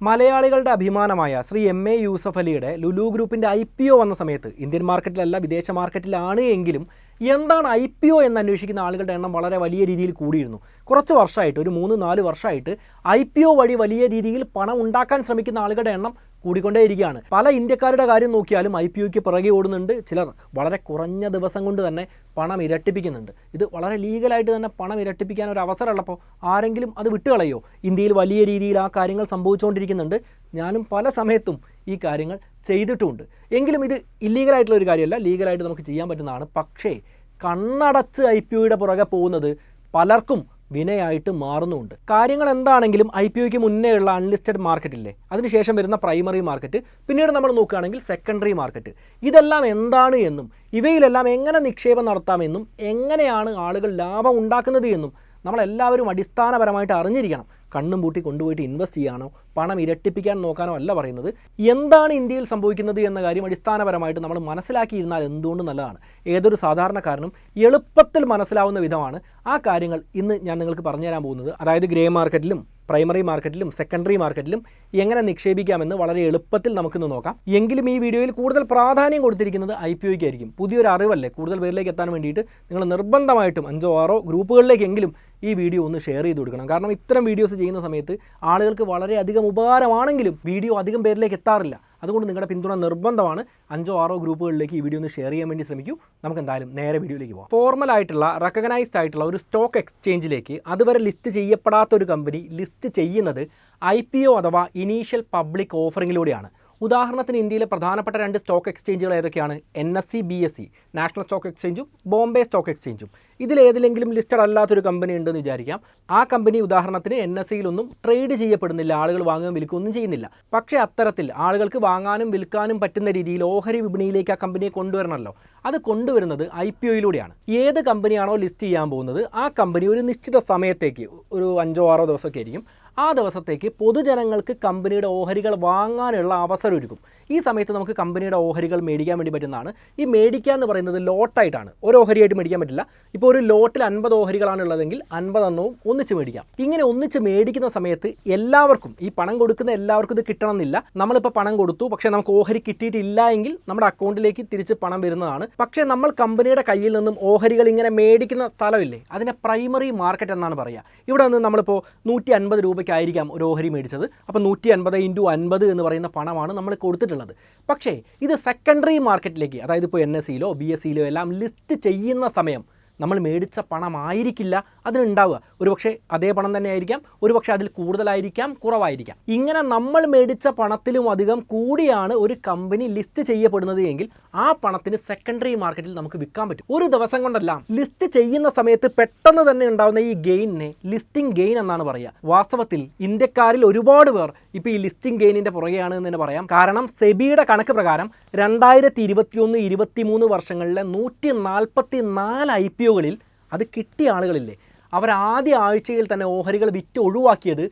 മലയാളികളുടെ അഭിമാനമായ ശ്രീ എം.എ. യൂസഫ് അലിയുടെ ലുലു ഗ്രൂപ്പിൻ്റെ IPO വന്ന സമയത്ത് ഇന്ത്യൻ മാർക്കറ്റിലല്ല വിദേശ മാർക്കറ്റിലാണ് എങ്കിലും എന്താണ് IPO എന്ന് അന്വേഷിക്കുന്ന ആളുകളുടെ എണ്ണം വളരെ വലിയ രീതിയിൽ കൂടിയിരുന്നു. കുറച്ച് വർഷമായിട്ട് ഒരു 3-4 വർഷമായിട്ട് IPO വഴി വലിയ രീതിയിൽ പണം ഉണ്ടാക്കാൻ ശ്രമിക്കുന്ന ആളുകളുടെ എണ്ണം കൂടിക്കൊണ്ടേയിരിക്കുകയാണ്. പല ഇന്ത്യക്കാരുടെ കാര്യം നോക്കിയാലും IPOയ്ക്ക് പിറകെ ഓടുന്നുണ്ട്. ചിലർ വളരെ കുറഞ്ഞ ദിവസം കൊണ്ട് തന്നെ പണം ഇരട്ടിപ്പിക്കുന്നുണ്ട്. ഇത് വളരെ ലീഗലായിട്ട് തന്നെ പണം ഇരട്ടിപ്പിക്കാൻ ഒരു അവസരമുള്ളപ്പോൾ ആരെങ്കിലും അത് വിട്ടുകളയോ? ഇന്ത്യയിൽ വലിയ രീതിയിൽ ആ കാര്യങ്ങൾ സംഭവിച്ചുകൊണ്ടിരിക്കുന്നുണ്ട്. ഞാനും പല സമയത്തും ഈ കാര്യങ്ങൾ ചെയ്തിട്ടുമുണ്ട്. എങ്കിലും ഇത് ഇല്ലീഗലായിട്ടുള്ള ഒരു കാര്യമല്ല, ലീഗലായിട്ട് നമുക്ക് ചെയ്യാൻ പറ്റുന്നതാണ്. പക്ഷേ കണ്ണടച്ച് IPOയുടെ പുറകെ പോകുന്നത് പലർക്കും വിനയായിട്ട് മാറുന്നുമുണ്ട്. കാര്യങ്ങൾ എന്താണെങ്കിലും IPOയ്ക്ക് മുന്നേ ഉള്ള അൺലിസ്റ്റഡ് മാർക്കറ്റില്ലേ, അതിനുശേഷം വരുന്ന പ്രൈമറി മാർക്കറ്റ്, പിന്നീട് നമ്മൾ നോക്കുകയാണെങ്കിൽ സെക്കൻഡറി മാർക്കറ്റ്, ഇതെല്ലാം എന്താണ് എന്നും ഇവയിലെല്ലാം എങ്ങനെ നിക്ഷേപം നടത്താമെന്നും എങ്ങനെയാണ് ആളുകൾ ലാഭം ഉണ്ടാക്കുന്നത് എന്നും നമ്മളെല്ലാവരും അടിസ്ഥാനപരമായിട്ട് അറിഞ്ഞിരിക്കണം. കണ്ണും പൂട്ടി കൊണ്ടുപോയിട്ട് ഇൻവെസ്റ്റ് ചെയ്യാനോ പണം ഇരട്ടിപ്പിക്കാൻ നോക്കാനോ അല്ല പറയുന്നത്. എന്താണ് ഇന്ത്യയിൽ സംഭവിക്കുന്നത് എന്ന കാര്യം അടിസ്ഥാനപരമായിട്ട് നമ്മൾ മനസ്സിലാക്കിയിരുന്നാൽ എന്തുകൊണ്ട് നല്ലതാണ്. ഏതൊരു സാധാരണക്കാരനും എളുപ്പത്തിൽ മനസ്സിലാവുന്ന വിധമാണ് ആ കാര്യങ്ങൾ ഇന്ന് ഞാൻ നിങ്ങൾക്ക് പറഞ്ഞു തരാൻ പോകുന്നത്. അതായത് ഗ്രേ മാർക്കറ്റിലും പ്രൈമറി മാർക്കറ്റിലും സെക്കൻഡറി മാർക്കറ്റിലും എങ്ങനെ നിക്ഷേപിക്കാമെന്ന് വളരെ എളുപ്പത്തിൽ നമുക്കിന്ന് നോക്കാം. എങ്കിലും ഈ വീഡിയോയിൽ കൂടുതൽ പ്രാധാന്യം കൊടുത്തിരിക്കുന്നത് IPOയ്ക്ക് ആയിരിക്കും. പുതിയൊരു അറിവല്ലേ, കൂടുതൽ പേരിലേക്ക് എത്താൻ വേണ്ടിയിട്ട് നിങ്ങൾ നിർബന്ധമായിട്ടും 5-6 ഗ്രൂപ്പുകളിലേക്കെങ്കിലും ഈ വീഡിയോ ഒന്ന് ഷെയർ ചെയ്ത് കൊടുക്കണം. കാരണം ഇത്തരം വീഡിയോസ് ചെയ്യുന്ന സമയത്ത് ആളുകൾക്ക് വളരെയധികം ഉപകാരമാണെങ്കിലും വീഡിയോ അധികം പേരിലേക്ക് എത്താറില്ല. അതുകൊണ്ട് നിങ്ങളുടെ പിന്തുണ നിർബന്ധമാണ്. 5-6 ഗ്രൂപ്പുകളിലേക്ക് ഈ വീഡിയോ ഒന്ന് ഷെയർ ചെയ്യാൻ വേണ്ടി ശ്രമിക്കൂ. നമുക്ക് എന്തായാലും നേരെ വീഡിയോയിലേക്ക് പോകാം. ഫോർമൽ ആയിട്ടുള്ള റെക്കഗ്നൈസ്ഡ് ആയിട്ടുള്ള ഒരു സ്റ്റോക്ക് എക്സ്ചേഞ്ചിലേക്ക് അതുവരെ ലിസ്റ്റ് ചെയ്യപ്പെടാത്ത ഒരു കമ്പനി ലിസ്റ്റ് ചെയ്യുന്നത് IPO അഥവാ ഇനീഷ്യൽ പബ്ലിക് ഓഫറിങ്ങിലൂടെയാണ്. ഉദാഹരണത്തിന് ഇന്ത്യയിലെ പ്രധാനപ്പെട്ട 2 സ്റ്റോക്ക് എക്സ്ചേഞ്ചുകൾ ഏതൊക്കെയാണ്? NSE, BSE, നാഷണൽ സ്റ്റോക്ക് എക്സ്ചേഞ്ചും ബോംബെ സ്റ്റോക്ക് എക്സ്ചേഞ്ചും. ഇതിലേതിലെങ്കിലും ലിസ്റ്റഡ് അല്ലാത്തൊരു കമ്പനി ഉണ്ടെന്ന് വിചാരിക്കാം. ആ കമ്പനി ഉദാഹരണത്തിന് NSEയിലൊന്നും ട്രേഡ് ചെയ്യപ്പെടുന്നില്ല, ആളുകൾ വാങ്ങുകയും വിൽക്കുകയൊന്നും ചെയ്യുന്നില്ല. പക്ഷേ അത്തരത്തിൽ ആളുകൾക്ക് വാങ്ങാനും വിൽക്കാനും പറ്റുന്ന രീതിയിൽ ഓഹരി വിപണിയിലേക്ക് ആ കമ്പനിയെ കൊണ്ടുവരണമല്ലോ. അത് കൊണ്ടുവരുന്നത് IPOയിലൂടെയാണ്. ഏത് കമ്പനിയാണോ ലിസ്റ്റ് ചെയ്യാൻ പോകുന്നത് ആ കമ്പനി ഒരു നിശ്ചിത സമയത്തേക്ക്, ഒരു 5-6 ദിവസമൊക്കെ ആയിരിക്കും, ആ ദിവസത്തേക്ക് പൊതുജനങ്ങൾക്ക് കമ്പനിയുടെ ഓഹരികൾ വാങ്ങാനുള്ള അവസരം ഒരുക്കും. ഈ സമയത്ത് നമുക്ക് കമ്പനിയുടെ ഓഹരികൾ മേടിക്കാൻ വേണ്ടി പറ്റുന്നതാണ്. ഈ മേടിക്കുക എന്ന് പറയുന്നത് ലോട്ടായിട്ടാണ്, ഒരു ഓഹരിയായിട്ട് മേടിക്കാൻ പറ്റില്ല. ഇപ്പോൾ ഒരു ലോട്ടിൽ 50 ഓഹരികളാണ് ഉള്ളതെങ്കിൽ 50 എണ്ണവും ഒന്നിച്ച് മേടിക്കാം. ഇങ്ങനെ ഒന്നിച്ച് മേടിക്കുന്ന സമയത്ത് എല്ലാവർക്കും, ഈ പണം കൊടുക്കുന്ന എല്ലാവർക്കും ഇത് കിട്ടണം എന്നില്ല. നമ്മളിപ്പോൾ പണം കൊടുത്തു, പക്ഷേ നമുക്ക് ഓഹരി കിട്ടിയിട്ടില്ല എങ്കിൽ നമ്മുടെ അക്കൗണ്ടിലേക്ക് തിരിച്ച് പണം വരുന്നതാണ്. പക്ഷേ നമ്മൾ കമ്പനിയുടെ കയ്യിൽ നിന്നും ഓഹരികൾ ഇങ്ങനെ മേടിക്കുന്ന സ്ഥലമില്ലേ, അതിനെ പ്രൈമറി മാർക്കറ്റ് എന്നാണ് പറയുക. ഇവിടെ നിന്ന് നമ്മളിപ്പോൾ 150 രൂപയ്ക്കായിരിക്കാം ഒരു ഓഹരി മേടിച്ചത്. അപ്പോൾ 150 × 50 എന്ന് പറയുന്ന പണമാണ് നമ്മൾ കൊടുത്തിട്ടുള്ളത്. പക്ഷേ ഇത് സെക്കൻഡറി മാർക്കറ്റിലേക്ക്, അതായത് ഇപ്പോൾ NSEയിലോ BSEയിലോ എല്ലാം ലിസ്റ്റ് ചെയ്യുന്ന സമയം നമ്മൾ മേടിച്ച പണമായിരിക്കില്ല അതിനുണ്ടാവുക. ഒരുപക്ഷെ അതേ പണം തന്നെ ആയിരിക്കാം, ഒരുപക്ഷെ അതിൽ കൂടുതലായിരിക്കാം, കുറവായിരിക്കാം. ഇങ്ങനെ നമ്മൾ മേടിച്ച പണത്തിലും അധികം കൂടിയാണ് ഒരു കമ്പനി ലിസ്റ്റ് ചെയ്യപ്പെടുന്നത് എങ്കിൽ ആ പണത്തിന് സെക്കൻഡറി മാർക്കറ്റിൽ നമുക്ക് വിൽക്കാൻ പറ്റും. ഒരു ദിവസം കൊണ്ടല്ല, ലിസ്റ്റ് ചെയ്യുന്ന സമയത്ത് പെട്ടെന്ന് തന്നെ ഉണ്ടാകുന്ന ഈ ഗെയിനിനെ ലിസ്റ്റിംഗ് ഗെയിൻ എന്നാണ് പറയുക. വാസ്തവത്തിൽ ഇന്ത്യക്കാരിൽ ഒരുപാട് പേർ ഇപ്പോൾ ഈ ലിസ്റ്റിംഗ് ഗെയിനിൻ്റെ പുറകെയാണ് എന്ന് തന്നെ പറയാം. കാരണം സെബിയുടെ കണക്ക് പ്രകാരം 2021-23 വർഷങ്ങളിലെ 144 IPOകളിൽ അത് കിട്ടിയ ആളുകളില്ലേ, അവർ ആദ്യ ആഴ്ചയിൽ തന്നെ ഓഹരികൾ വിറ്റ് ഒഴിവാക്കിയത്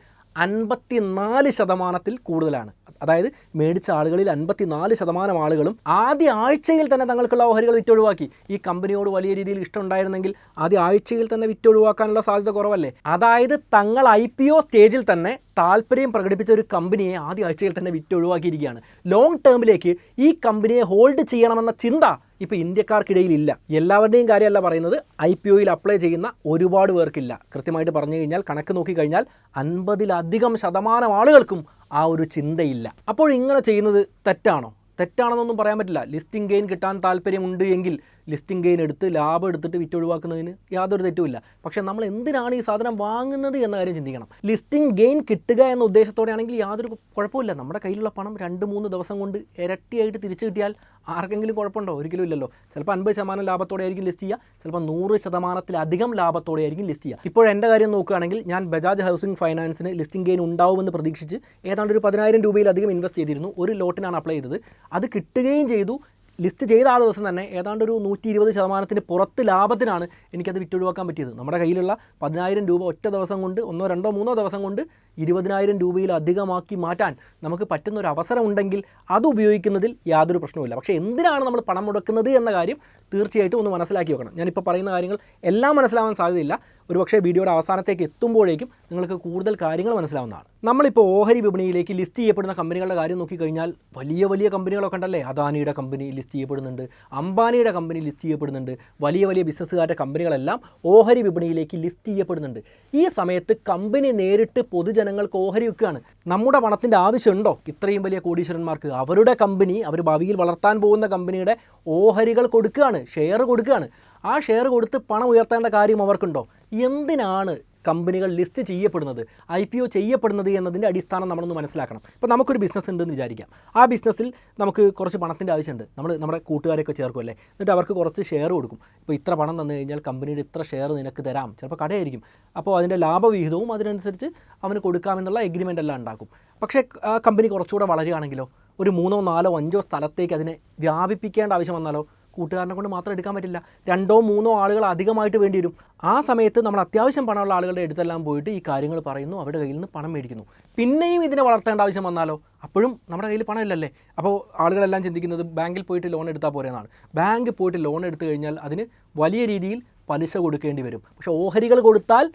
54% കൂടുതലാണ്. അതായത് മേടിച്ച ആളുകളിൽ 54% ആളുകളും ആദ്യ ആഴ്ചയിൽ തന്നെ തങ്ങൾക്കുള്ള ഓഹരികൾ വിറ്റൊഴിവാക്കി. ഈ കമ്പനിയോട് വലിയ രീതിയിൽ ഇഷ്ടമുണ്ടായിരുന്നെങ്കിൽ ആദ്യ ആഴ്ചയിൽ തന്നെ വിറ്റൊഴിവാക്കാനുള്ള സാധ്യത കുറവല്ലേ. അതായത് തങ്ങൾ IPO സ്റ്റേജിൽ തന്നെ താല്പര്യം പ്രകടിപ്പിച്ച ഒരു കമ്പനിയെ ആദ്യ ആഴ്ചയിൽ തന്നെ വിറ്റൊഴിവാക്കിയിരിക്കുകയാണ്. ലോങ് ടേമിലേക്ക് ഈ കമ്പനിയെ ഹോൾഡ് ചെയ്യണമെന്ന ചിന്ത ഇപ്പോൾ ഇന്ത്യക്കാർക്കിടയിൽ ഇല്ല. എല്ലാവരുടെയും കാര്യമല്ല പറയുന്നത്, IPOയിൽ അപ്ലൈ ചെയ്യുന്ന ഒരുപാട് പേർക്കില്ല. കൃത്യമായിട്ട് പറഞ്ഞു കഴിഞ്ഞാൽ, കണക്ക് നോക്കിക്കഴിഞ്ഞാൽ 50% ആളുകൾക്കും ആ ഒരു ചിന്തയില്ല. അപ്പോൾ ഇങ്ങനെ ചെയ്യുന്നത് തെറ്റാണോ? തെറ്റാണെന്നൊന്നും പറയാൻ പറ്റില്ല. ലിസ്റ്റിംഗ് ഗെയിൻ കിട്ടാൻ താല്പര്യമുണ്ട് എങ്കിൽ ലിസ്റ്റിംഗ് ഗെയിൻ എടുത്ത് ലാഭം എടുത്തിട്ട് വിറ്റൊഴിവാക്കുന്നതിന് യാതൊരു തെറ്റുമില്ല. പക്ഷേ നമ്മൾ എന്തിനാണ് ഈ സാധനം വാങ്ങുന്നത് എന്ന കാര്യം ചിന്തിക്കണം. ലിസ്റ്റിംഗ് ഗെയിൻ കിട്ടുക എന്ന ഉദ്ദേശത്തോടെയാണെങ്കിൽ യാതൊരു കുഴപ്പമില്ല. നമ്മുടെ കയ്യിലുള്ള പണം 2-3 ദിവസം കൊണ്ട് ഇരട്ടിയായിട്ട് തിരിച്ചു കിട്ടിയാൽ ആർക്കെങ്കിലും കുഴപ്പമുണ്ടോ? ഒരിക്കലും ഇല്ലല്ലോ. ചിലപ്പോൾ 50% ലാഭത്തോടെ ആയിരിക്കും ലിസ്റ്റ് ചെയ്യുക, ചിലപ്പോൾ 100%-ലധികം ലാഭത്തോടെ ആയിരിക്കും ലിസ്റ്റ് ചെയ്യുക. ഇപ്പോൾ എൻ്റെ കാര്യം നോക്കുകയാണെങ്കിൽ ഞാൻ ബജാജ് ഹൗസിംഗ് ഫൈനാൻസിന് ലിസ്റ്റിംഗ് ഗെയിൻ ഉണ്ടാവുമെന്ന് പ്രതീക്ഷിച്ച് ഏതാണ്ട് ഒരു 10,000 രൂപയിലധികം ഇൻവെസ്റ്റ് ചെയ്തിരുന്നു. ഒരു ലോട്ടിനാണ് അപ്ലൈ ചെയ്തത്. അത് കിട്ടുകയും ചെയ്തു. ലിസ്റ്റ് ചെയ്ത ആ ദിവസം തന്നെ ഏതാണ്ട് ഒരു 120% പുറത്ത് ലാഭത്തിനാണ് എനിക്കത് വിറ്റൊഴിവാക്കാൻ പറ്റിയത്. നമ്മുടെ കയ്യിലുള്ള 10,000 രൂപ ഒറ്റ ദിവസം കൊണ്ട് 1, 2, 3 ദിവസം കൊണ്ട് 20,000 രൂപയിലധികമാക്കി മാറ്റാൻ നമുക്ക് പറ്റുന്ന ഒരു അവസരം ഉണ്ടെങ്കിൽ അത് ഉപയോഗിക്കുന്നതിൽ യാതൊരു പ്രശ്നവുമില്ല. പക്ഷേ എന്തിനാണ് നമ്മൾ പണം മുടക്കുന്നത് എന്ന കാര്യം തീർച്ചയായിട്ടും ഒന്ന് മനസ്സിലാക്കി വെക്കണം. ഞാനിപ്പോൾ പറയുന്ന കാര്യങ്ങൾ എല്ലാം മനസ്സിലാവാൻ സാധ്യതയില്ല. ഒരുപക്ഷേ വീഡിയോയുടെ അവസാനത്തേക്ക് എത്തുമ്പോഴേക്കും നിങ്ങൾക്ക് കൂടുതൽ കാര്യങ്ങൾ മനസ്സിലാവുന്നതാണ്. നമ്മളിപ്പോൾ ഓഹരി വിപണിയിലേക്ക് ലിസ്റ്റ് ചെയ്യപ്പെടുന്ന കമ്പനികളുടെ കാര്യം നോക്കിക്കഴിഞ്ഞാൽ വലിയ വലിയ കമ്പനികളൊക്കെ ഉണ്ടല്ലേ. അദാനിയുടെ കമ്പനി ലിസ്റ്റ് ചെയ്യപ്പെടുന്നുണ്ട്, അംബാനിയുടെ കമ്പനി ലിസ്റ്റ് ചെയ്യപ്പെടുന്നുണ്ട്, വലിയ വലിയ ബിസിനസ്സുകാരുടെ കമ്പനികളെല്ലാം ഓഹരി വിപണിയിലേക്ക് ലിസ്റ്റ് ചെയ്യപ്പെടുന്നുണ്ട്. ഈ സമയത്ത് കമ്പനി നേരിട്ട് പൊതുജനങ്ങൾക്ക് ഓഹരി വെക്കുകയാണ്. നമ്മുടെ പണത്തിൻ്റെ ആവശ്യമുണ്ടോ ഇത്രയും വലിയ കോടീശ്വരന്മാർക്ക്? അവരുടെ കമ്പനി, അവർ ഭാവിയിൽ വളർത്താൻ പോകുന്ന കമ്പനിയുടെ ഓഹരികൾ കൊടുക്കുകയാണ്, ഷെയർ കൊടുക്കുകയാണ്. ആ ഷെയർ കൊടുത്ത് പണം ഉയർത്തേണ്ട കാര്യം അവർക്കുണ്ടോ? എന്തിനാണ് കമ്പനികൾ ലിസ്റ്റ് ചെയ്യപ്പെടുന്നത്, IPO ചെയ്യപ്പെടുന്നത് എന്നതിൻ്റെ അടിസ്ഥാനം നമ്മളൊന്ന് മനസ്സിലാക്കണം. ഇപ്പോൾ നമുക്കൊരു ബിസിനസ് ഉണ്ടെന്ന് വിചാരിക്കാം. ആ ബിസിനസ്സിൽ നമുക്ക് കുറച്ച് പണത്തിൻ്റെ ആവശ്യമുണ്ട്. നമ്മുടെ കൂട്ടുകാരെയൊക്കെ ചേർക്കുമല്ലേ, എന്നിട്ട് അവർക്ക് കുറച്ച് ഷെയർ കൊടുക്കും. ഇപ്പോൾ ഇത്ര പണം തന്നു കഴിഞ്ഞാൽ കമ്പനിയുടെ ഇത്ര ഷെയർ നിനക്ക് തരാം, ചിലപ്പോൾ കടയായിരിക്കും. അപ്പോൾ അതിൻ്റെ ലാഭവിഹിതവും അതിനനുസരിച്ച് അവന് കൊടുക്കാമെന്നുള്ള എഗ്രിമെൻ്റ് എല്ലാം ഉണ്ടാക്കും. പക്ഷേ ആ കമ്പനി കുറച്ചുകൂടെ വളരുകയാണെങ്കിലോ, ഒരു 3, 4, 5 സ്ഥലത്തേക്ക് അതിനെ വ്യാപിപ്പിക്കേണ്ട ആവശ്യം വന്നാലോ, കൂട്ടുകാരനെ കൊണ്ട് മാത്രം എടുക്കാൻ പറ്റില്ല. 2, 3 ആളുകൾ അധികമായിട്ട് വേണ്ടി വരും. ആ സമയത്ത് നമ്മൾ അത്യാവശ്യം പണമുള്ള ആളുകളുടെ അടുത്തെല്ലാം പോയിട്ട് ഈ കാര്യങ്ങൾ പറയുന്നു, അവരുടെ കയ്യിൽ നിന്ന് പണം മേടിക്കുന്നു. പിന്നെയും ഇതിനെ വളർത്തേണ്ട ആവശ്യം വന്നാലോ, അപ്പോഴും നമ്മുടെ കയ്യിൽ പണമില്ലല്ലേ. അപ്പോൾ ആളുകളെല്ലാം ചിന്തിക്കുന്നത് ബാങ്കിൽ പോയിട്ട് ലോൺ എടുത്താൽ പോരെ എന്നാണ്. ബാങ്കിൽ പോയിട്ട് ലോൺ എടുത്തു കഴിഞ്ഞാൽ അതിന് വലിയ രീതിയിൽ പലിശ കൊടുക്കേണ്ടി വരും. പക്ഷേ ഓഹരികൾ കൊടുത്താൽ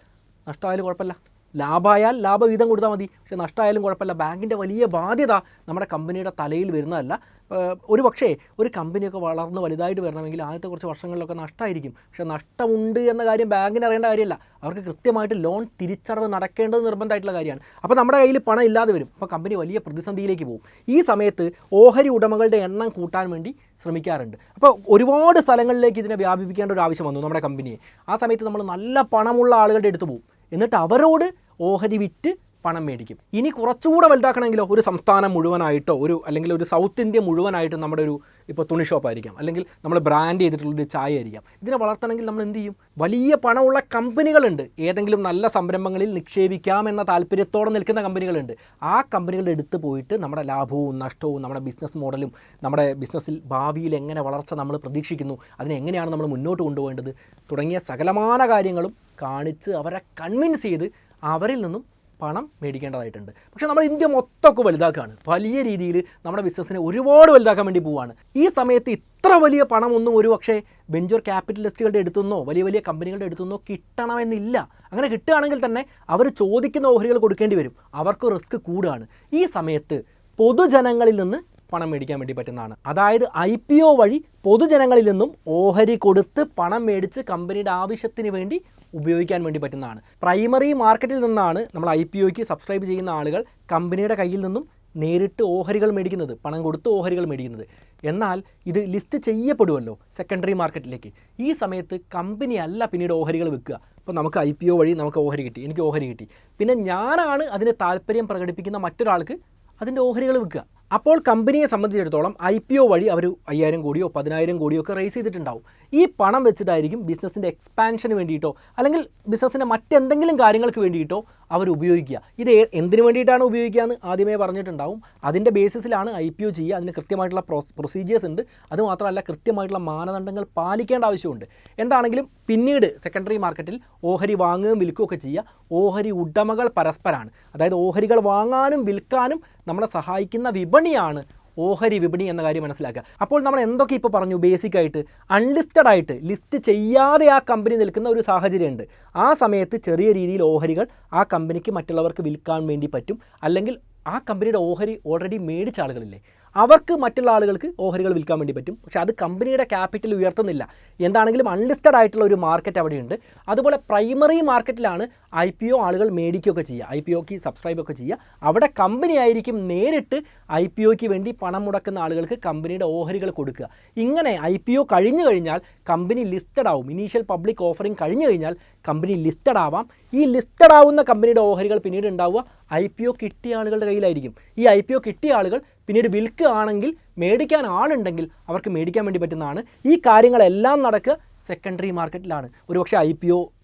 നഷ്ടമായാലും കുഴപ്പമില്ല, ലാഭമായാൽ ലാഭവിഹിതം കൊടുത്താൽ മതി. പക്ഷേ നഷ്ടമായാലും കുഴപ്പമില്ല. ബാങ്കിൻ്റെ വലിയ ബാധ്യത നമ്മുടെ കമ്പനിയുടെ തലയിൽ വരുന്നതല്ല. ഒരു പക്ഷേ ഒരു കമ്പനിയൊക്കെ വളർന്ന് വലുതായിട്ട് വരണമെങ്കിൽ ആദ്യത്തെ കുറച്ച് വർഷങ്ങളിലൊക്കെ നഷ്ടമായിരിക്കും. പക്ഷേ നഷ്ടമുണ്ട് എന്ന കാര്യം ബാങ്കിന് അറിയേണ്ട കാര്യമല്ല. അവർക്ക് കൃത്യമായിട്ട് ലോൺ തിരിച്ചടവ് നടക്കേണ്ടത് നിർബന്ധമായിട്ടുള്ള കാര്യമാണ്. അപ്പോൾ നമ്മുടെ കയ്യിൽ പണം ഇല്ലാതെ വരും. അപ്പോൾ കമ്പനി വലിയ പ്രതിസന്ധിയിലേക്ക് പോകും. ഈ സമയത്ത് ഓഹരി ഉടമകളുടെ എണ്ണം കൂട്ടാൻ വേണ്ടി ശ്രമിക്കാറുണ്ട്. അപ്പോൾ ഒരുപാട് സ്ഥലങ്ങളിലേക്ക് ഇതിനെ വ്യാപിപ്പിക്കേണ്ട ഒരു ആവശ്യം വന്നു നമ്മുടെ കമ്പനിയെ. ആ സമയത്ത് നമ്മൾ നല്ല പണമുള്ള ആളുകളുടെ അടുത്ത് പോകും. എന്നിട്ട് അവരോട് ഓഹരി വിറ്റ് പണം മേടിക്കും. ഇനി കുറച്ചുകൂടെ വലുതാക്കണമെങ്കിലോ, ഒരു സംസ്ഥാനം മുഴുവനായിട്ടോ, അല്ലെങ്കിൽ ഒരു സൗത്ത് ഇന്ത്യ മുഴുവനായിട്ട് നമ്മുടെ ഇപ്പോൾ തുണി ഷോപ്പായിരിക്കാം, അല്ലെങ്കിൽ നമ്മൾ ബ്രാൻഡ് ചെയ്തിട്ടുള്ളൊരു ചായ ആയിരിക്കാം. ഇതിനെ വളർത്തണമെങ്കിൽ നമ്മൾ എന്ത് ചെയ്യും? വലിയ പണമുള്ള കമ്പനികളുണ്ട്, ഏതെങ്കിലും നല്ല സംരംഭങ്ങളിൽ നിക്ഷേപിക്കാമെന്ന താല്പര്യത്തോടെ നിൽക്കുന്ന കമ്പനികളുണ്ട്. ആ കമ്പനികളുടെ അടുത്ത് പോയിട്ട് നമ്മുടെ ലാഭവും നഷ്ടവും, നമ്മുടെ ബിസിനസ് മോഡലും, നമ്മുടെ ബിസിനസ്സിൽ ഭാവിയിൽ എങ്ങനെ വളർച്ച നമ്മൾ പ്രതീക്ഷിക്കുന്നു, അതിനെങ്ങനെയാണ് നമ്മൾ മുന്നോട്ട് കൊണ്ടുപോകേണ്ടത് തുടങ്ങിയ സകലമാന കാര്യങ്ങളും കാണിച്ച് അവരെ കൺവിൻസ് ചെയ്ത് അവരിൽ നിന്നും പണം മേടിക്കേണ്ടതായിട്ടുണ്ട്. പക്ഷേ നമ്മൾ ഇന്ത്യ മൊത്തമൊക്കെ വലുതാക്കുകയാണ്. വലിയ രീതിയിൽ നമ്മുടെ ബിസിനസ്സിനെ ഒരുപാട് വലുതാക്കാൻ വേണ്ടി പോവുകയാണ്. ഈ സമയത്ത് ഇത്ര വലിയ പണമൊന്നും ഒരു പക്ഷേ വെഞ്ചർ ക്യാപിറ്റലിസ്റ്റുകളുടെ അടുത്തുനിന്നോ വലിയ വലിയ കമ്പനികളുടെ അടുത്തുനിന്നോ കിട്ടണമെന്നില്ല. അങ്ങനെ കിട്ടുകയാണെങ്കിൽ തന്നെ അവർ ചോദിക്കുന്ന ഓഹരികൾ കൊടുക്കേണ്ടി വരും. അവർക്ക് റിസ്ക് കൂടുകയാണ്. ഈ സമയത്ത് പൊതുജനങ്ങളിൽ നിന്ന് പണം മേടിക്കാൻ വേണ്ടി പറ്റുന്നതാണ്. അതായത് IPO വഴി പൊതുജനങ്ങളിൽ നിന്നും ഓഹരി കൊടുത്ത് പണം മേടിച്ച് കമ്പനിയുടെ ആവശ്യത്തിന് വേണ്ടി ഉപയോഗിക്കാൻ വേണ്ടി പറ്റുന്നതാണ്. പ്രൈമറി മാർക്കറ്റിൽ നിന്നാണ് നമ്മൾ IPOയ്ക്ക് സബ്സ്ക്രൈബ് ചെയ്യുന്ന ആളുകൾ കമ്പനിയുടെ കയ്യിൽ നിന്നും നേരിട്ട് ഓഹരികൾ മേടിക്കുന്നത്, പണം കൊടുത്ത് ഓഹരികൾ മേടിക്കുന്നത്. എന്നാൽ ഇത് ലിസ്റ്റ് ചെയ്യപ്പെടുമല്ലോ സെക്കൻഡറി മാർക്കറ്റിലേക്ക്. ഈ സമയത്ത് കമ്പനി അല്ല പിന്നീട് ഓഹരികൾ വെക്കുക. ഇപ്പോൾ നമുക്ക് IPO വഴി നമുക്ക് ഓഹരി കിട്ടി, എനിക്ക് ഓഹരി കിട്ടി. പിന്നെ ഞാനാണ് അതിന് താല്പര്യം പ്രകടിപ്പിക്കുന്ന മറ്റൊരാൾക്ക് അതിൻ്റെ ഓഹരികൾ വിൽക്കുക. അപ്പോൾ കമ്പനിയെ സംബന്ധിച്ചിടത്തോളം IPO വഴി അവർ 5,000 കോടിയോ 10,000 കോടിയോ ഒക്കെ റേസ് ചെയ്തിട്ടുണ്ടാവും. ഈ പണം വെച്ചിട്ടായിരിക്കും ബിസിനസ്സിൻ്റെ എക്സ്പാൻഷന് വേണ്ടിയിട്ടോ അല്ലെങ്കിൽ ബിസിനസ്സിൻ്റെ മറ്റെന്തെങ്കിലും കാര്യങ്ങൾക്ക് വേണ്ടിയിട്ടോ അവർ ഉപയോഗിക്കുക. ഇത് എന്തിനു വേണ്ടിയിട്ടാണ് ഉപയോഗിക്കുക എന്ന് ആദ്യമേ പറഞ്ഞിട്ടുണ്ടാവും. അതിൻ്റെ ബേസിസിലാണ് IPO ചെയ്യുക. അതിന് കൃത്യമായിട്ടുള്ള പ്രൊസീജിയേഴ്സ് ഉണ്ട്. അതുമാത്രമല്ല കൃത്യമായിട്ടുള്ള മാനദണ്ഡങ്ങൾ പാലിക്കേണ്ട ആവശ്യമുണ്ട്. എന്താണെങ്കിലും പിന്നീട് സെക്കൻഡറി മാർക്കറ്റിൽ ഓഹരി വാങ്ങുകയും വിൽക്കുകയൊക്കെ ചെയ്യുക ഓഹരി ഉടമകൾ പരസ്പരമാണ്. അതായത് ഓഹരികൾ വാങ്ങാനും വിൽക്കാനും നമ്മളെ സഹായിക്കുന്ന വിപണിയാണ് ഓഹരി വിപണി എന്ന കാര്യം മനസ്സിലാക്കുക. അപ്പോൾ നമ്മൾ എന്തൊക്കെ ഇപ്പോൾ പറഞ്ഞു? ബേസിക്കായിട്ട് അൺലിസ്റ്റഡ് ആയിട്ട് ലിസ്റ്റ് ചെയ്യാതെ ആ കമ്പനി നിൽക്കുന്ന ഒരു സാഹചര്യമുണ്ട്. ആ സമയത്ത് ചെറിയ രീതിയിൽ ഓഹരികൾ ആ കമ്പനിക്ക് മറ്റുള്ളവർക്ക് വിൽക്കാൻ വേണ്ടി പറ്റും. അല്ലെങ്കിൽ ആ കമ്പനിയുടെ ഓഹരി ഓൾറെഡി മേടിച്ച ആളുകളില്ലേ, അവർക്ക് മറ്റുള്ള ആളുകൾക്ക് ഓഹരികൾ വിൽക്കാൻ വേണ്ടി പറ്റും. പക്ഷേ അത് കമ്പനിയുടെ ക്യാപിറ്റൽ ഉയർത്തുന്നില്ല. എന്താണെങ്കിലും അൺലിസ്റ്റഡ് ആയിട്ടുള്ള ഒരു മാർക്കറ്റ് അവിടെയുണ്ട്. അതുപോലെ പ്രൈമറി മാർക്കറ്റിലാണ് IPO ആളുകൾ മേടിക്കുകയൊക്കെ ചെയ്യുക, IPOയ്ക്ക് സബ്സ്ക്രൈബൊക്കെ ചെയ്യുക. അവിടെ കമ്പനി ആയിരിക്കും നേരിട്ട് IPOയ്ക്ക് വേണ്ടി പണം മുടക്കുന്ന ആളുകൾക്ക് കമ്പനിയുടെ ഓഹരികൾ കൊടുക്കുക. ഇങ്ങനെ IPO കഴിഞ്ഞു കഴിഞ്ഞാൽ കമ്പനി ലിസ്റ്റഡ് ആവും. ഇനീഷ്യൽ പബ്ലിക് ഓഫറിംഗ് കഴിഞ്ഞു കഴിഞ്ഞാൽ കമ്പനി ലിസ്റ്റഡ് ആവാം. ഈ ലിസ്റ്റഡ് ആവുന്ന കമ്പനിയുടെ ഓഹരികൾ പിന്നീട് ഉണ്ടാവുക IPO കിട്ടിയ ആളുകളുടെ കയ്യിലായിരിക്കും. ഈ IPO കിട്ടിയ ആളുകൾ പിന്നീട് വിൽക്കുകയാണെങ്കിൽ മേടിക്കാൻ ആളുണ്ടെങ്കിൽ അവർക്ക് മേടിക്കാൻ വേണ്ടി പറ്റുന്നതാണ്. ഈ കാര്യങ്ങളെല്ലാം നടക്കുക സെക്കൻഡറി മാർക്കറ്റിലാണ്. ഒരുപക്ഷെ IPO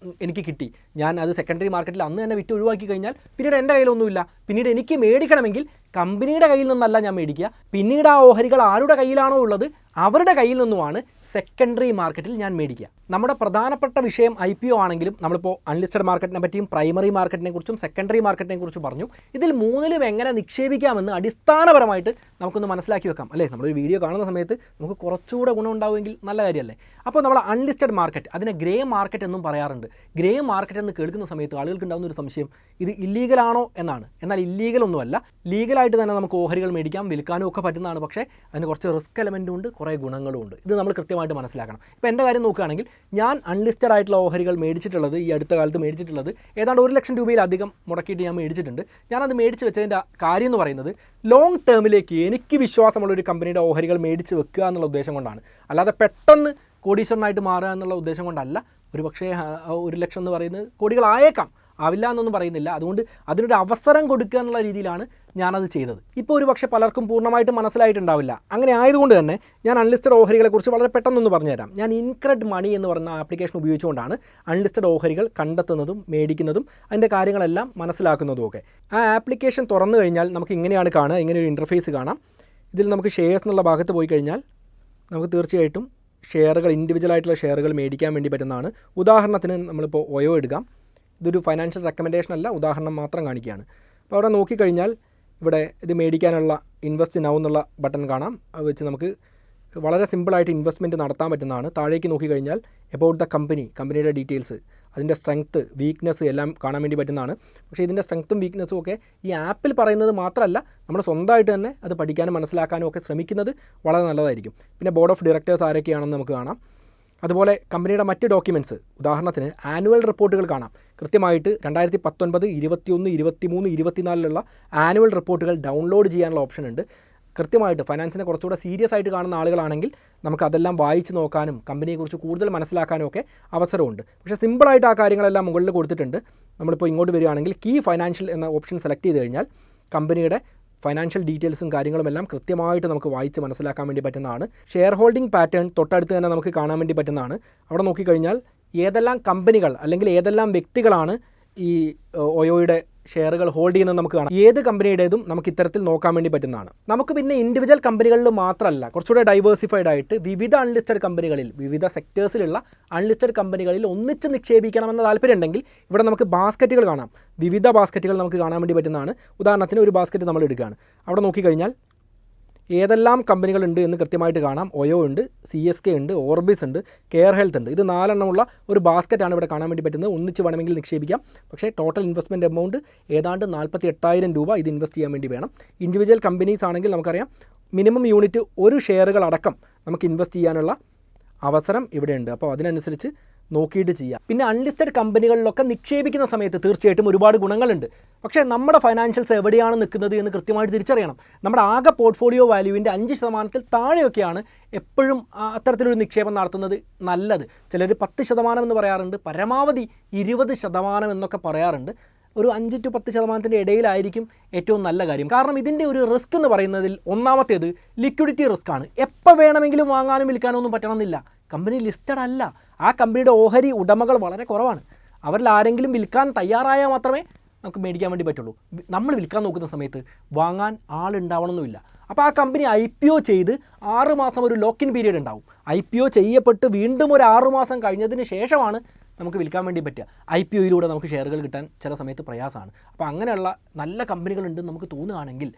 എനിക്ക് കിട്ടി, ഞാൻ അത് സെക്കൻഡറി മാർക്കറ്റിൽ അന്ന് തന്നെ വിറ്റ് ഒഴിവാക്കി കഴിഞ്ഞാൽ പിന്നീട് എൻ്റെ കയ്യിലൊന്നുമില്ല. പിന്നീട് എനിക്ക് മേടിക്കണമെങ്കിൽ കമ്പനിയുടെ കയ്യിൽ നിന്നല്ല ഞാൻ മേടിക്കുക. പിന്നീട് ആ ഓഹരികൾ ആരുടെ കയ്യിലാണോ ഉള്ളത് അവരുടെ കയ്യിൽ നിന്നുമാണ് സെക്കൻഡറി മാർക്കറ്റിൽ ഞാൻ മേടിക്കുക. നമ്മുടെ പ്രധാനപ്പെട്ട വിഷയം IPO ആണെങ്കിലും നമ്മളിപ്പോൾ അൺലിസ്റ്റഡ് മാർക്കറ്റിനെ പറ്റിയും പ്രൈമറി മാർക്കറ്റിനെ കുറിച്ചും സെക്കൻഡറി മാർക്കറ്റിനെ കുറിച്ചും പറഞ്ഞു. ഇതിൽ മൂന്നിലും എങ്ങനെ നിക്ഷേപിക്കാമെന്ന് അടിസ്ഥാനപരമായിട്ട് നമുക്കൊന്ന് മനസ്സിലാക്കി വെക്കാം അല്ലേ. നമ്മളൊരു വീഡിയോ കാണുന്ന സമയത്ത് നമുക്ക് കുറച്ചുകൂടെ ഗുണമുണ്ടാവുമെങ്കിൽ നല്ല കാര്യമല്ലേ. അപ്പോൾ നമ്മൾ അൺലിസ്റ്റഡ് മാർക്കറ്റ്, അതിനെ ഗ്രേ മാർക്കറ്റ് എന്നും പറയാറുണ്ട്. ഗ്രേ മാർക്കറ്റ് എന്ന് കേൾക്കുന്ന സമയത്ത് ആളുകൾക്ക് ഉണ്ടാകുന്ന ഒരു സംശയം ഇത് ഇല്ലീഗലാണോ എന്നാണ്. എന്നാൽ ഇല്ലീഗലൊന്നുമല്ല, ലീഗലായിട്ട് തന്നെ നമുക്ക് ഓഹരികൾ മേടിക്കാം, വിൽക്കാനും ഒക്കെ പറ്റുന്നതാണ്. പക്ഷേ അതിന് കുറച്ച് റിസ്ക് എലമെൻറ്റും ഉണ്ട്, കുറേ ഗുണങ്ങളും ഉണ്ട്. ഇത് നമ്മൾ കൃത്യമായിട്ട് മനസ്സിലാക്കണം. ഇപ്പോൾ എൻ്റെ കാര്യം നോക്കുകയാണെങ്കിൽ ഞാൻ അൺലിസ്റ്റഡ് ആയിട്ടുള്ള ഓഹരികൾ മേടിച്ചിട്ടുള്ളത്, ഈ അടുത്ത കാലത്ത് മേടിച്ചിട്ടുള്ളത് ഏതാണ്ട് 1 ലക്ഷം രൂപയിലധികം മുടക്കിയിട്ട് ഞാൻ മേടിച്ചിട്ടുണ്ട്. ഞാനത് മേടിച്ച് വെച്ചതിൻ്റെ കാര്യം എന്ന് പറയുന്നത് ലോങ് ടേമിലേക്ക് എനിക്ക് വിശ്വാസമുള്ളൊരു കമ്പനിയുടെ ഓഹരികൾ മേടിച്ച് വെക്കുക എന്നുള്ള ഉദ്ദേശം കൊണ്ടാണ്. അല്ലാതെ പെട്ടെന്ന് കോടീശ്വരനായിട്ട് മാറുക എന്നുള്ള ഉദ്ദേശം കൊണ്ടല്ല. ഒരു പക്ഷേ 1 ലക്ഷം എന്ന് പറയുന്നത് കോടികളായേക്കാം, ആവില്ല എന്നൊന്നും പറയുന്നില്ല. അതുകൊണ്ട് അതിനൊരു അവസരം കൊടുക്കുക എന്നുള്ള രീതിയിലാണ് ഞാനത് ചെയ്തത്. ഇപ്പോൾ ഒരു പക്ഷേ പലർക്കും പൂർണ്ണമായിട്ട് മനസ്സിലായിട്ടുണ്ടാവില്ല. അങ്ങനെ ആയതുകൊണ്ട് തന്നെ ഞാൻ അൺലിസ്റ്റഡ് ഓഹരികളെക്കുറിച്ച് വളരെ പെട്ടെന്നൊന്ന് പറഞ്ഞുതരാം. ഞാൻ ഇൻക്രെഡ് മണി എന്ന് പറയുന്ന ആപ്ലിക്കേഷൻ ഉപയോഗിച്ചുകൊണ്ടാണ് അൺലിസ്റ്റഡ് ഓഹരികൾ കണ്ടെത്തുന്നതും മേടിക്കുന്നതും അതിൻ്റെ കാര്യങ്ങളെല്ലാം മനസ്സിലാക്കുന്നതും ഒക്കെ. ആ ആപ്ലിക്കേഷൻ തുറന്നു കഴിഞ്ഞാൽ നമുക്ക് ഇങ്ങനെയാണ് കാണുക, ഇങ്ങനെ ഒരു ഇൻ്റർഫേസ് കാണാം. ഇതിൽ നമുക്ക് ഷെയർസ് എന്നുള്ള ഭാഗത്ത് പോയി കഴിഞ്ഞാൽ നമുക്ക് തീർച്ചയായിട്ടും ഷെയറുകൾ, ഇൻഡിവിജ്വലായിട്ടുള്ള ഷെയറുകൾ മേടിക്കാൻ വേണ്ടി പറ്റുന്നതാണ്. ഉദാഹരണത്തിന് നമ്മളിപ്പോൾ ഒയോ എടുക്കാം. ഇതൊരു ഫൈനാൻഷ്യൽ റെക്കമെൻഡേഷൻ അല്ല, ഉദാഹരണം മാത്രം കാണിക്കുകയാണ്. അപ്പോൾ അവിടെ നോക്കിക്കഴിഞ്ഞാൽ ഇവിടെ ഇത് മേടിക്കാനുള്ള ഇൻവെസ്റ്റ് നൗ എന്നുള്ള ബട്ടൺ കാണാം. അത് വെച്ച് നമുക്ക് വളരെ സിമ്പിളായിട്ട് ഇൻവെസ്റ്റ്മെൻറ്റ് നടത്താൻ പറ്റുന്നതാണ്. താഴേക്ക് നോക്കിക്കഴിഞ്ഞാൽ എബൌട്ട് ദ കമ്പനിയുടെ ഡീറ്റെയിൽസ്, അതിൻ്റെ സ്ട്രെങ്ത്ത്, വീക്ക്നെസ് എല്ലാം കാണാൻ വേണ്ടി പറ്റുന്നതാണ്. പക്ഷേ ഇതിൻ്റെ സ്ട്രെങ്ത്തും വീക്ക്നെസ്സും ഒക്കെ ഈ ആപ്പിൽ പറയുന്നത് മാത്രമല്ല, നമ്മൾ സ്വന്തമായിട്ട് തന്നെ അത് പഠിക്കാനും മനസ്സിലാക്കാനും ഒക്കെ ശ്രമിക്കുന്നത് വളരെ നല്ലതായിരിക്കും. പിന്നെ ബോർഡ് ഓഫ് ഡയറക്ടേഴ്സ് ആരൊക്കെയാണെന്ന് നമുക്ക് കാണാം. അതുപോലെ കമ്പനിയുടെ മറ്റ് ഡോക്യുമെൻറ്റ്സ്, ഉദാഹരണത്തിന് ആനുവൽ റിപ്പോർട്ടുകൾ കാണാം. കൃത്യമായിട്ട് 2019, 21, 23, 24 ആനുവൽ റിപ്പോർട്ടുകൾ ഡൗൺലോഡ് ചെയ്യാനുള്ള ഓപ്ഷൻ ഉണ്ട്. കൃത്യമായിട്ട് ഫൈനാൻസിനെ കുറച്ചുകൂടെ സീരിയസ് ആയിട്ട് കാണുന്ന ആളുകളാണെങ്കിൽ നമുക്കതെല്ലാം വായിച്ച് നോക്കാനും കമ്പനിയെക്കുറിച്ച് കൂടുതൽ മനസ്സിലാക്കാനും ഒക്കെ അവസരമുണ്ട്. പക്ഷേ സിമ്പിളായിട്ട് ആ കാര്യങ്ങളെല്ലാം മുകളിൽ കൊടുത്തിട്ടുണ്ട്. നമ്മളിപ്പോൾ ഇങ്ങോട്ട് വരികയാണെങ്കിൽ കീ ഫൈനാൻഷ്യൽ എന്ന ഓപ്ഷൻ സെലക്ട് ചെയ്ത് കഴിഞ്ഞാൽ കമ്പനിയുടെ ഫൈനാൻഷ്യൽ ഡീറ്റെയിൽസും കാര്യങ്ങളുമെല്ലാം കൃത്യമായിട്ട് നമുക്ക് വായിച്ച് മനസ്സിലാക്കാൻ വേണ്ടി പറ്റുന്നതാണ്. ഷെയർ ഹോൾഡിംഗ് പാറ്റേൺ തൊട്ടടുത്ത് തന്നെ നമുക്ക് കാണാൻ വേണ്ടി പറ്റുന്നതാണ്. അവിടെ നോക്കിക്കഴിഞ്ഞാൽ ഏതെല്ലാം കമ്പനികൾ അല്ലെങ്കിൽ ഏതെല്ലാം വ്യക്തികളാണ് ഈ ഒയോയുടെ ഷെയറുകൾ ഹോൾഡ് ചെയ്യുന്നത് നമുക്ക് കാണാം. ഏത് കമ്പനിയുടേതും നമുക്ക് ഇത്തരത്തിൽ നോക്കാൻ വേണ്ടി പറ്റുന്നതാണ്. നമുക്ക് പിന്നെ ഇൻഡിവിജ്വൽ കമ്പനികളിൽ മാത്രമല്ല, കുറച്ചുകൂടെ ഡൈവേഴ്സിഫൈഡ് ആയിട്ട് വിവിധ അൺലിസ്റ്റഡ് കമ്പനികളിൽ, വിവിധ സെക്ടേഴ്സിലുള്ള അൺലിസ്റ്റഡ് കമ്പനികളിൽ ഒന്നിച്ച് നിക്ഷേപിക്കണമെന്ന താല്പര്യം ഉണ്ടെങ്കിൽ ഇവിടെ നമുക്ക് ബാസ്ക്കറ്റുകൾ കാണാം. വിവിധ ബാസ്ക്കറ്റുകൾ നമുക്ക് കാണാൻ വേണ്ടി പറ്റുന്നതാണ്. ഉദാഹരണത്തിന് ഒരു ബാസ്ക്കറ്റ് നമ്മൾ എടുക്കുകയാണ്. അവിടെ നോക്കിക്കഴിഞ്ഞാൽ ഏതെല്ലാം കമ്പനികളുണ്ട് എന്ന് കൃത്യമായിട്ട് കാണാം. ഒയോ ഉണ്ട്, CSK ഉണ്ട്, ഓർബിസ് ഉണ്ട്, കെയർ ഹെൽത്ത് ഉണ്ട്. ഇത് 4 എണ്ണമുള്ള ഒരു ബാസ്ക്കറ്റാണ് ഇവിടെ കാണാൻ വേണ്ടി പറ്റുന്നത്. ഒന്നിച്ച് വേണമെങ്കിൽ നിക്ഷേപിക്കാം. പക്ഷേ ടോട്ടൽ ഇൻവെസ്റ്റ്മെൻറ്റ് എമൗണ്ട് ഏതാണ്ട് 48,000 രൂപ ഇത് ഇൻവെസ്റ്റ് ചെയ്യാൻ വേണ്ടി വേണം. ഇൻഡിവിജ്വൽ കമ്പനീസ് ആണെങ്കിൽ നമുക്കറിയാം മിനിമം യൂണിറ്റ് 1 ഷെയറുകൾ അടക്കം നമുക്ക് ഇൻവെസ്റ്റ് ചെയ്യാനുള്ള അവസരം ഇവിടെയുണ്ട്. അപ്പോൾ അതിനനുസരിച്ച് നോക്കിയിട്ട് ചെയ്യാം. പിന്നെ അൺലിസ്റ്റഡ് കമ്പനികളിലൊക്കെ നിക്ഷേപിക്കുന്ന സമയത്ത് തീർച്ചയായിട്ടും ഒരുപാട് ഗുണങ്ങളുണ്ട്. പക്ഷേ നമ്മുടെ ഫൈനാൻഷ്യൽസ് എവിടെയാണ് നിൽക്കുന്നത് എന്ന് കൃത്യമായിട്ട് തിരിച്ചറിയണം. നമ്മുടെ ആകെ പോർട്ട്ഫോളിയോ വാല്യൂവിൻ്റെ 5% താഴെയൊക്കെയാണ് എപ്പോഴും അത്തരത്തിലൊരു നിക്ഷേപം നടത്തുന്നത് നല്ലത്. ചിലർ 10% എന്ന് പറയാറുണ്ട്, പരമാവധി 20% എന്നൊക്കെ പറയാറുണ്ട്. ഒരു 5 to 10% ഇടയിലായിരിക്കും ഏറ്റവും നല്ല കാര്യം. കാരണം ഇതിൻ്റെ ഒരു റിസ്ക് എന്ന് പറയുന്നതിൽ ഒന്നാമത്തേത് ലിക്വിഡിറ്റി റിസ്ക് ആണ്. എപ്പോൾ വേണമെങ്കിലും വാങ്ങാനും വിൽക്കാനും ഒന്നും പറ്റണമെന്നില്ല. കമ്പനി ലിസ്റ്റഡ് അല്ല, ആ കമ്പനിയുടെ ഓഹരി ഉടമകൾ വളരെ കുറവാണ്. അവരിൽ ആരെങ്കിലും വിൽക്കാൻ തയ്യാറായാൽ മാത്രമേ നമുക്ക് മേടിക്കാൻ വേണ്ടി പറ്റുള്ളൂ. നമ്മൾ വിൽക്കാൻ നോക്കുന്ന സമയത്ത് വാങ്ങാൻ ആളുണ്ടാവണമെന്നില്ല. അപ്പോൾ ആ കമ്പനി IPO ചെയ്ത് 6 മാസം ഒരു ലോക്കിൻ പീരീഡ് ഉണ്ടാവും. IPO ചെയ്യപ്പെട്ട് വീണ്ടും ഒരു 6 മാസം കഴിഞ്ഞതിന് ശേഷമാണ് നമുക്ക് വിൽക്കാൻ വേണ്ടി പറ്റുക. IPOയിലൂടെ നമുക്ക് ഷെയറുകൾ കിട്ടാൻ ചില സമയത്ത് പ്രയാസമാണ്. അപ്പോൾ അങ്ങനെയുള്ള നല്ല കമ്പനികളുണ്ടെന്ന് നമുക്ക് തോന്നുകയാണെങ്കിൽ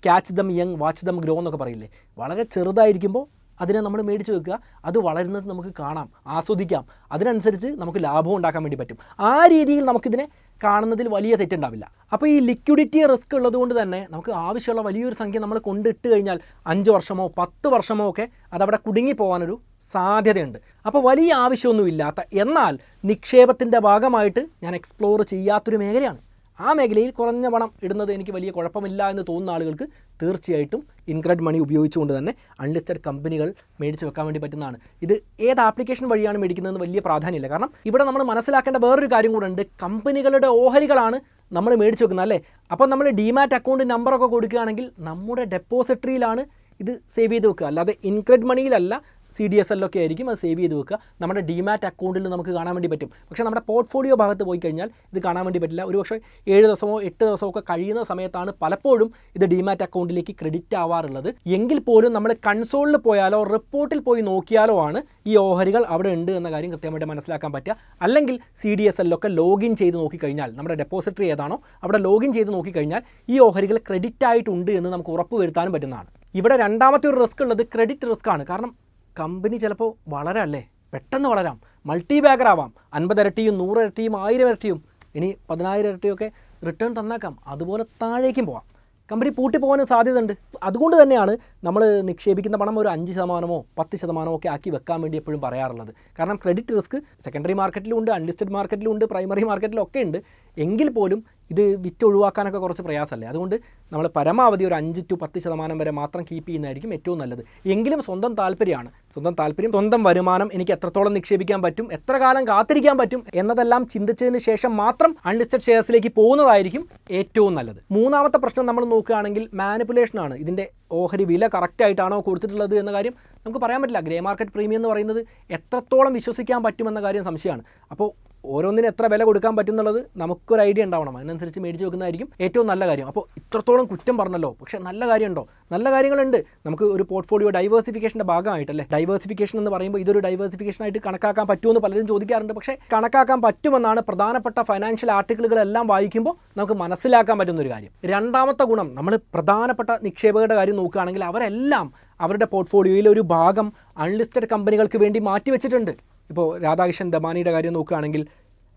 catch dum young watch dum grow എന്നൊക്കെ പറയില്ലേ, വളരെ ചെറുതായിരിക്കുമ്പോൾ അതിനെ നമ്മൾ മേടിച്ച് വെക്കുക. അത് വളരുന്നത് നമുക്ക് കാണാം, ആസ്വദിക്കാം. അതിനനുസരിച്ച് നമുക്ക് ലാഭം ഉണ്ടാക്കാൻ വേണ്ടി പറ്റും. ആ രീതിയിൽ നമുക്കിതിനെ കാണുന്നതിൽ വലിയ തെറ്റുണ്ടാവില്ല. അപ്പോൾ ഈ ലിക്വിഡിറ്റി റിസ്ക് ഉള്ളതുകൊണ്ട് തന്നെ നമുക്ക് ആവശ്യമുള്ള വലിയൊരു സംഖ്യ നമ്മൾ കൊണ്ടിട്ട് കഴിഞ്ഞാൽ 5 വർഷമോ 10 വർഷമോ ഒക്കെ അതവിടെ കുടുങ്ങിപ്പോകാനൊരു സാധ്യതയുണ്ട്. അപ്പോൾ വലിയ ആവശ്യമൊന്നുമില്ലാത്ത, എന്നാൽ നിക്ഷേപത്തിൻ്റെ ഭാഗമായിട്ട് ഞാൻ എക്സ്പ്ലോർ ചെയ്യാത്തൊരു മേഖലയാണ്. ആ മേഖലയിൽ കുറഞ്ഞ പണം ഇടുന്നത് എനിക്ക് വലിയ കുഴപ്പമില്ല എന്ന് തോന്നുന്ന ആളുകൾക്ക് തീർച്ചയായിട്ടും ഇൻക്രെഡ് മണി ഉപയോഗിച്ചുകൊണ്ട് തന്നെ അൺലിസ്റ്റഡ് കമ്പനികൾ മേടിച്ച് വെക്കാൻ വേണ്ടി പറ്റുന്നതാണ്. ഇത് ഏത് ആപ്ലിക്കേഷൻ വഴിയാണ് മേടിക്കുന്നതെന്ന് വലിയ പ്രാധാന്യമില്ല. കാരണം ഇവിടെ നമ്മൾ മനസ്സിലാക്കേണ്ട വേറൊരു കാര്യം കൂടെ ഉണ്ട്. കമ്പനികളുടെ ഓഹരികളാണ് നമ്മൾ മേടിച്ച് വെക്കുന്നത് അല്ലേ. അപ്പോൾ നമ്മൾ ഡിമാറ്റ് അക്കൗണ്ട് നമ്പറൊക്കെ കൊടുക്കുകയാണെങ്കിൽ നമ്മുടെ ഡെപ്പോസിറ്ററിയിലാണ് ഇത് സേവ് ചെയ്ത് വെക്കുക. അല്ലാതെ ഇൻക്രെഡ് മണിയിലല്ല, CDSL ഒക്കെ ആയിരിക്കും അത് സേവ് ചെയ്ത് വെക്കുക. നമ്മുടെ ഡിമാറ്റ് അക്കൗണ്ടിൽ നമുക്ക് കാണാൻ വേണ്ടി പറ്റും. പക്ഷേ നമ്മുടെ പോർട്ട്ഫോളിയോ ഭാഗത്ത് പോയി കഴിഞ്ഞാൽ ഇത് കാണാൻ വേണ്ടി പറ്റില്ല. ഒരുപക്ഷെ 7 ദിവസമോ 8 ദിവസമോ ഒക്കെ കഴിയുന്ന സമയത്താണ് പലപ്പോഴും ഇത് ഡിമാറ്റ് അക്കൗണ്ടിലേക്ക് ക്രെഡിറ്റ് ആവാറുള്ളത്. എങ്കിൽ പോലും നമ്മൾ കൺസോളിൽ പോയാലോ റിപ്പോർട്ടിൽ പോയി നോക്കിയാലോ ആണ് ഈ ഓഹരികൾ അവിടെ ഉണ്ട് എന്ന കാര്യം കൃത്യമായിട്ട് മനസ്സിലാക്കാൻ പറ്റുക. അല്ലെങ്കിൽ CDSL ഒക്കെ ലോഗിൻ ചെയ്ത് നോക്കിക്കഴിഞ്ഞാൽ, നമ്മുടെ ഡെപ്പോസിറ്ററി ഏതാണോ അവിടെ ലോഗിൻ ചെയ്ത് നോക്കിക്കഴിഞ്ഞാൽ ഈ ഓഹരികൾ ക്രെഡിറ്റ് ആയിട്ടുണ്ട് എന്ന് നമുക്ക് ഉറപ്പ് വരുത്താനും പറ്റുന്നതാണ്. ഇവിടെ രണ്ടാമത്തെ ഒരു റിസ്ക് ഉള്ളത് ക്രെഡിറ്റ് റിസ്ക് ആണ്. കാരണം കമ്പനി ചിലപ്പോൾ വളരല്ലേ, പെട്ടെന്ന് വളരാം, മൾട്ടി ബാഗർ ആവാം, 50 ഇരട്ടിയും 100 ഇരട്ടിയും 1000 ഇരട്ടിയും ഇനി 10,000 ഇരട്ടിയൊക്കെ റിട്ടേൺ തന്നേക്കാം. അതുപോലെ താഴേക്കും പോവാം. കമ്പനി പൂട്ടിപ്പോകാനും സാധ്യതയുണ്ട്. അതുകൊണ്ട് തന്നെയാണ് നമ്മൾ നിക്ഷേപിക്കുന്ന പണം ഒരു 5% 10% ഒക്കെ ആക്കി വെക്കാൻ വേണ്ടി എപ്പോഴും പറയാറുള്ളത്. കാരണം ക്രെഡിറ്റ് റിസ്ക് സെക്കൻഡറി മാർക്കറ്റിലുണ്ട്, അൺലിസ്റ്റഡ് മാർക്കറ്റിലുണ്ട്, പ്രൈമറി മാർക്കറ്റിലൊക്കെ ഉണ്ട്. എങ്കിൽ പോലും ഇത് വിറ്റൊഴിവാക്കാനൊക്കെ കുറച്ച് പ്രയാസമല്ലേ. അതുകൊണ്ട് നമ്മൾ പരമാവധി ഒരു 5 to 10% വരെ മാത്രം കീപ്പ് ചെയ്യുന്നതായിരിക്കും ഏറ്റവും നല്ലത്. എങ്കിലും സ്വന്തം താല്പര്യമാണ്, സ്വന്തം വരുമാനം എനിക്ക് എത്രത്തോളം നിക്ഷേപിക്കാൻ പറ്റും, എത്ര കാലം കാത്തിരിക്കാൻ പറ്റും എന്നതെല്ലാം ചിന്തിച്ചതിന് ശേഷം മാത്രം അൺലിസ്റ്റഡ് ഷെയർസിലേക്ക് പോകുന്നതായിരിക്കും ഏറ്റവും നല്ലത്. മൂന്നാമത്തെ പ്രശ്നം നമ്മൾ നോക്കുകയാണെങ്കിൽ മാനിപ്പുലേഷനാണ്. ഇതിൻ്റെ ഓഹരി വില കറക്റ്റായിട്ടാണോ കൊടുത്തിട്ടുള്ളത് എന്ന കാര്യം നമുക്ക് പറയാൻ പറ്റില്ല. ഗ്രേ മാർക്കറ്റ് പ്രീമിയം എന്ന് പറയുന്നത് എത്രത്തോളം വിശ്വസിക്കാൻ പറ്റുമെന്ന കാര്യം സംശയമാണ്. അപ്പോൾ ഓരോന്നിനും എത്ര വില കൊടുക്കാൻ പറ്റും എന്നുള്ളത് നമുക്കൊരു ഐഡിയ ഉണ്ടാവണം. അതിനനുസരിച്ച് മേടിച്ച് വെക്കുന്നതായിരിക്കും ഏറ്റവും നല്ല കാര്യം. അപ്പോൾ ഇത്രത്തോളം കുറ്റം പറഞ്ഞല്ലോ, പക്ഷേ നല്ല കാര്യമുണ്ടോ? നല്ല കാര്യങ്ങളുണ്ട്. നമുക്ക് ഒരു പോർട്ട്ഫോളിയോ ഡൈവേഴ്സിഫിക്കേഷൻ്റെ ഭാഗമായിട്ടല്ലേ. ഡൈവേഴ്സിഫിക്കേഷൻ എന്ന് പറയുമ്പോൾ ഇതൊരു ഡൈവേഴ്സിഫിക്കേഷനായിട്ട് കണക്കാക്കാൻ പറ്റുമെന്ന് പലരും ചോദിക്കാറുണ്ട്. പക്ഷേ കണക്കാക്കാൻ പറ്റുമെന്നാണ് പ്രധാനപ്പെട്ട ഫൈനാൻഷ്യൽ ആർട്ടിക്കിളുകളെല്ലാം വായിക്കുമ്പോൾ നമുക്ക് മനസ്സിലാക്കാൻ പറ്റുന്നൊരു കാര്യം. രണ്ടാമത്തെ ഗുണം, നമ്മൾ പ്രധാനപ്പെട്ട നിക്ഷേപകരുടെ കാര്യം നോക്കുകയാണെങ്കിൽ അവരെല്ലാം അവരുടെ പോർട്ട്ഫോളിയോയിൽ ഒരു ഭാഗം അൺലിസ്റ്റഡ് കമ്പനികൾക്ക് വേണ്ടി മാറ്റിവെച്ചിട്ടുണ്ട്. ഇപ്പോൾ രാധാകിഷൻ ദമാനിയുടെ കാര്യം നോക്കുകയാണെങ്കിൽ,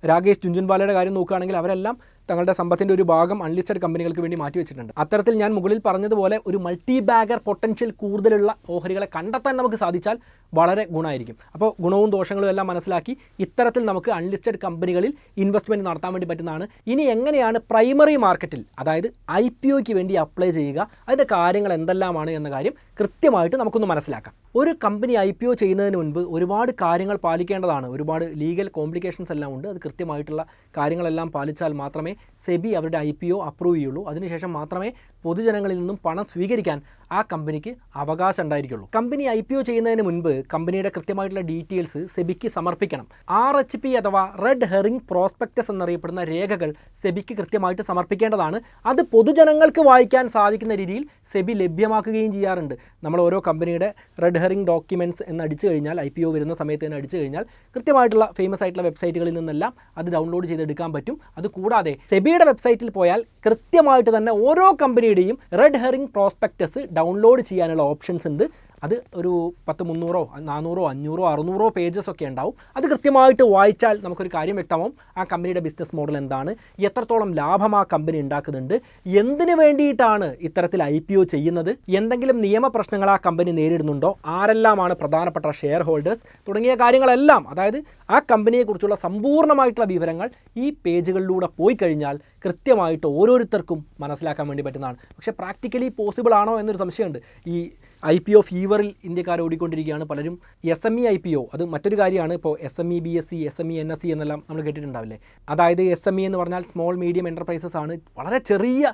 രാകേഷ് ജുൻജുൻവാലയുടെ കാര്യം നോക്കുകയാണെങ്കിൽ അവരെല്ലാം തങ്ങളുടെ സമ്പത്തിൻ്റെ ഒരു ഭാഗം അൺലിസ്റ്റഡ് കമ്പനികൾക്ക് വേണ്ടി മാറ്റിവെച്ചിട്ടുണ്ട്. അത്തരത്തിൽ ഞാൻ മുകളിൽ പറഞ്ഞതുപോലെ ഒരു മൾട്ടി ബാഗർ പൊട്ടൻഷ്യൽ കൂടുതലുള്ള ഓഹരികളെ കണ്ടെത്താൻ നമുക്ക് സാധിച്ചാൽ വളരെ ഗുണമായിരിക്കും. അപ്പോൾ ഗുണവും ദോഷങ്ങളും എല്ലാം മനസ്സിലാക്കി ഇത്തരത്തിൽ നമുക്ക് അൺലിസ്റ്റഡ് കമ്പനികളിൽ ഇൻവെസ്റ്റ്മെൻറ്റ് നടത്താൻ വേണ്ടി പറ്റുന്നതാണ്. ഇനി എങ്ങനെയാണ് പ്രൈമറി മാർക്കറ്റിൽ, അതായത് IPOയ്ക്ക് വേണ്ടി അപ്ലൈ ചെയ്യുക, അതിൻ്റെ കാര്യങ്ങൾ എന്തെല്ലാമാണ് എന്ന കാര്യം കൃത്യമായിട്ട് നമുക്കൊന്ന് മനസ്സിലാക്കാം. ഒരു കമ്പനി IPO ചെയ്യുന്നതിന് മുൻപ് ഒരുപാട് കാര്യങ്ങൾ പാലിക്കേണ്ടതാണ്. ഒരുപാട് ലീഗൽ കോംപ്ലിക്കേഷൻസ് എല്ലാം ഉണ്ട്. അത് കൃത്യമായിട്ടുള്ള കാര്യങ്ങളെല്ലാം പാലിച്ചാൽ മാത്രമേ സെബി അവരുടെ IPO അപ്രൂവ് ചെയ്യുള്ളൂ. അതിനുശേഷം മാത്രമേ പൊതുജനങ്ങളിൽ നിന്നും പണം സ്വീകരിക്കാൻ ആ കമ്പനിക്ക് അവകാശം ഉണ്ടായിരിക്കുള്ളൂ. കമ്പനി IPO ചെയ്യുന്നതിന് മുൻപ് കമ്പനിയുടെ കൃത്യമായിട്ടുള്ള ഡീറ്റെയിൽസ് സെബിക്ക് സമർപ്പിക്കണം. RHP അഥവാ റെഡ് ഹെറിംഗ് പ്രോസ്പെക്ടസ് എന്നറിയപ്പെടുന്ന രേഖകൾ സെബിക്ക് കൃത്യമായിട്ട് സമർപ്പിക്കേണ്ടതാണ്. അത് പൊതുജനങ്ങൾക്ക് വായിക്കാൻ സാധിക്കുന്ന രീതിയിൽ സെബി ലഭ്യമാക്കുകയും ചെയ്യാറുണ്ട്. നമ്മൾ ഓരോ കമ്പനിയുടെ റെഡ് ഹെറിംഗ് ഡോക്യുമെൻറ്റ്സ് എന്ന് അടിച്ചു കഴിഞ്ഞാൽ, IPO വരുന്ന സമയത്ത് തന്നെ അടിച്ചു കഴിഞ്ഞാൽ കൃത്യമായിട്ടുള്ള ഫേമസ് ആയിട്ടുള്ള വെബ്സൈറ്റുകളിൽ നിന്നെല്ലാം അത് ഡൗൺലോഡ് ചെയ്തെടുക്കാൻ പറ്റും. അതുകൂടാതെ സെബിയുടെ വെബ്സൈറ്റിൽ പോയാൽ കൃത്യമായിട്ട് തന്നെ ഓരോ കമ്പനിയുടെയും റെഡ് ഹെറിംഗ് പ്രോസ്പെക്ടസ് ഡൗൺലോഡ് ചെയ്യാനുള്ള ഓപ്ഷൻസ് ഉണ്ട്. അത് ഒരു 10, 300, 400, 500, 600 പേജസ് ഒക്കെ ഉണ്ടാവും. അത് കൃത്യമായിട്ട് വായിച്ചാൽ നമുക്കൊരു കാര്യം വ്യക്തമാവും. ആ കമ്പനിയുടെ ബിസിനസ് മോഡൽ എന്താണ്, എത്രത്തോളം ലാഭം ആ കമ്പനി ഉണ്ടാക്കുന്നുണ്ട്, എന്തിനു വേണ്ടിയിട്ടാണ് ഇത്തരത്തിൽ IPO ചെയ്യുന്നത്, എന്തെങ്കിലും നിയമപ്രശ്നങ്ങൾ ആ കമ്പനി നേരിടുന്നുണ്ടോ, ആരെല്ലാമാണ് പ്രധാനപ്പെട്ട ഷെയർ ഹോൾഡേഴ്സ് തുടങ്ങിയ കാര്യങ്ങളെല്ലാം, അതായത് ആ കമ്പനിയെക്കുറിച്ചുള്ള സമ്പൂർണ്ണമായിട്ടുള്ള വിവരങ്ങൾ ഈ പേജുകളിലൂടെ പോയി കഴിഞ്ഞാൽ കൃത്യമായിട്ട് ഓരോരുത്തർക്കും മനസ്സിലാക്കാൻ വേണ്ടി പറ്റുന്നതാണ്. പക്ഷേ പ്രാക്ടിക്കലി പോസിബിൾ ആണോ എന്നൊരു സംശയമുണ്ട്. ഈ IPO ഫീവറിൽ ഇന്ത്യക്കാർ ഓടിക്കൊണ്ടിരിക്കുകയാണ്. പലരും SME IPO, അത് മറ്റൊരു കാര്യമാണ്. ഇപ്പോൾ SME BSE, SME NSE എന്നെല്ലാം നമ്മൾ കേട്ടിട്ടുണ്ടാവില്ലേ. അതായത് SME എന്ന് പറഞ്ഞാൽ സ്മോൾ മീഡിയം എൻ്റർപ്രൈസസ് ആണ്. വളരെ ചെറിയ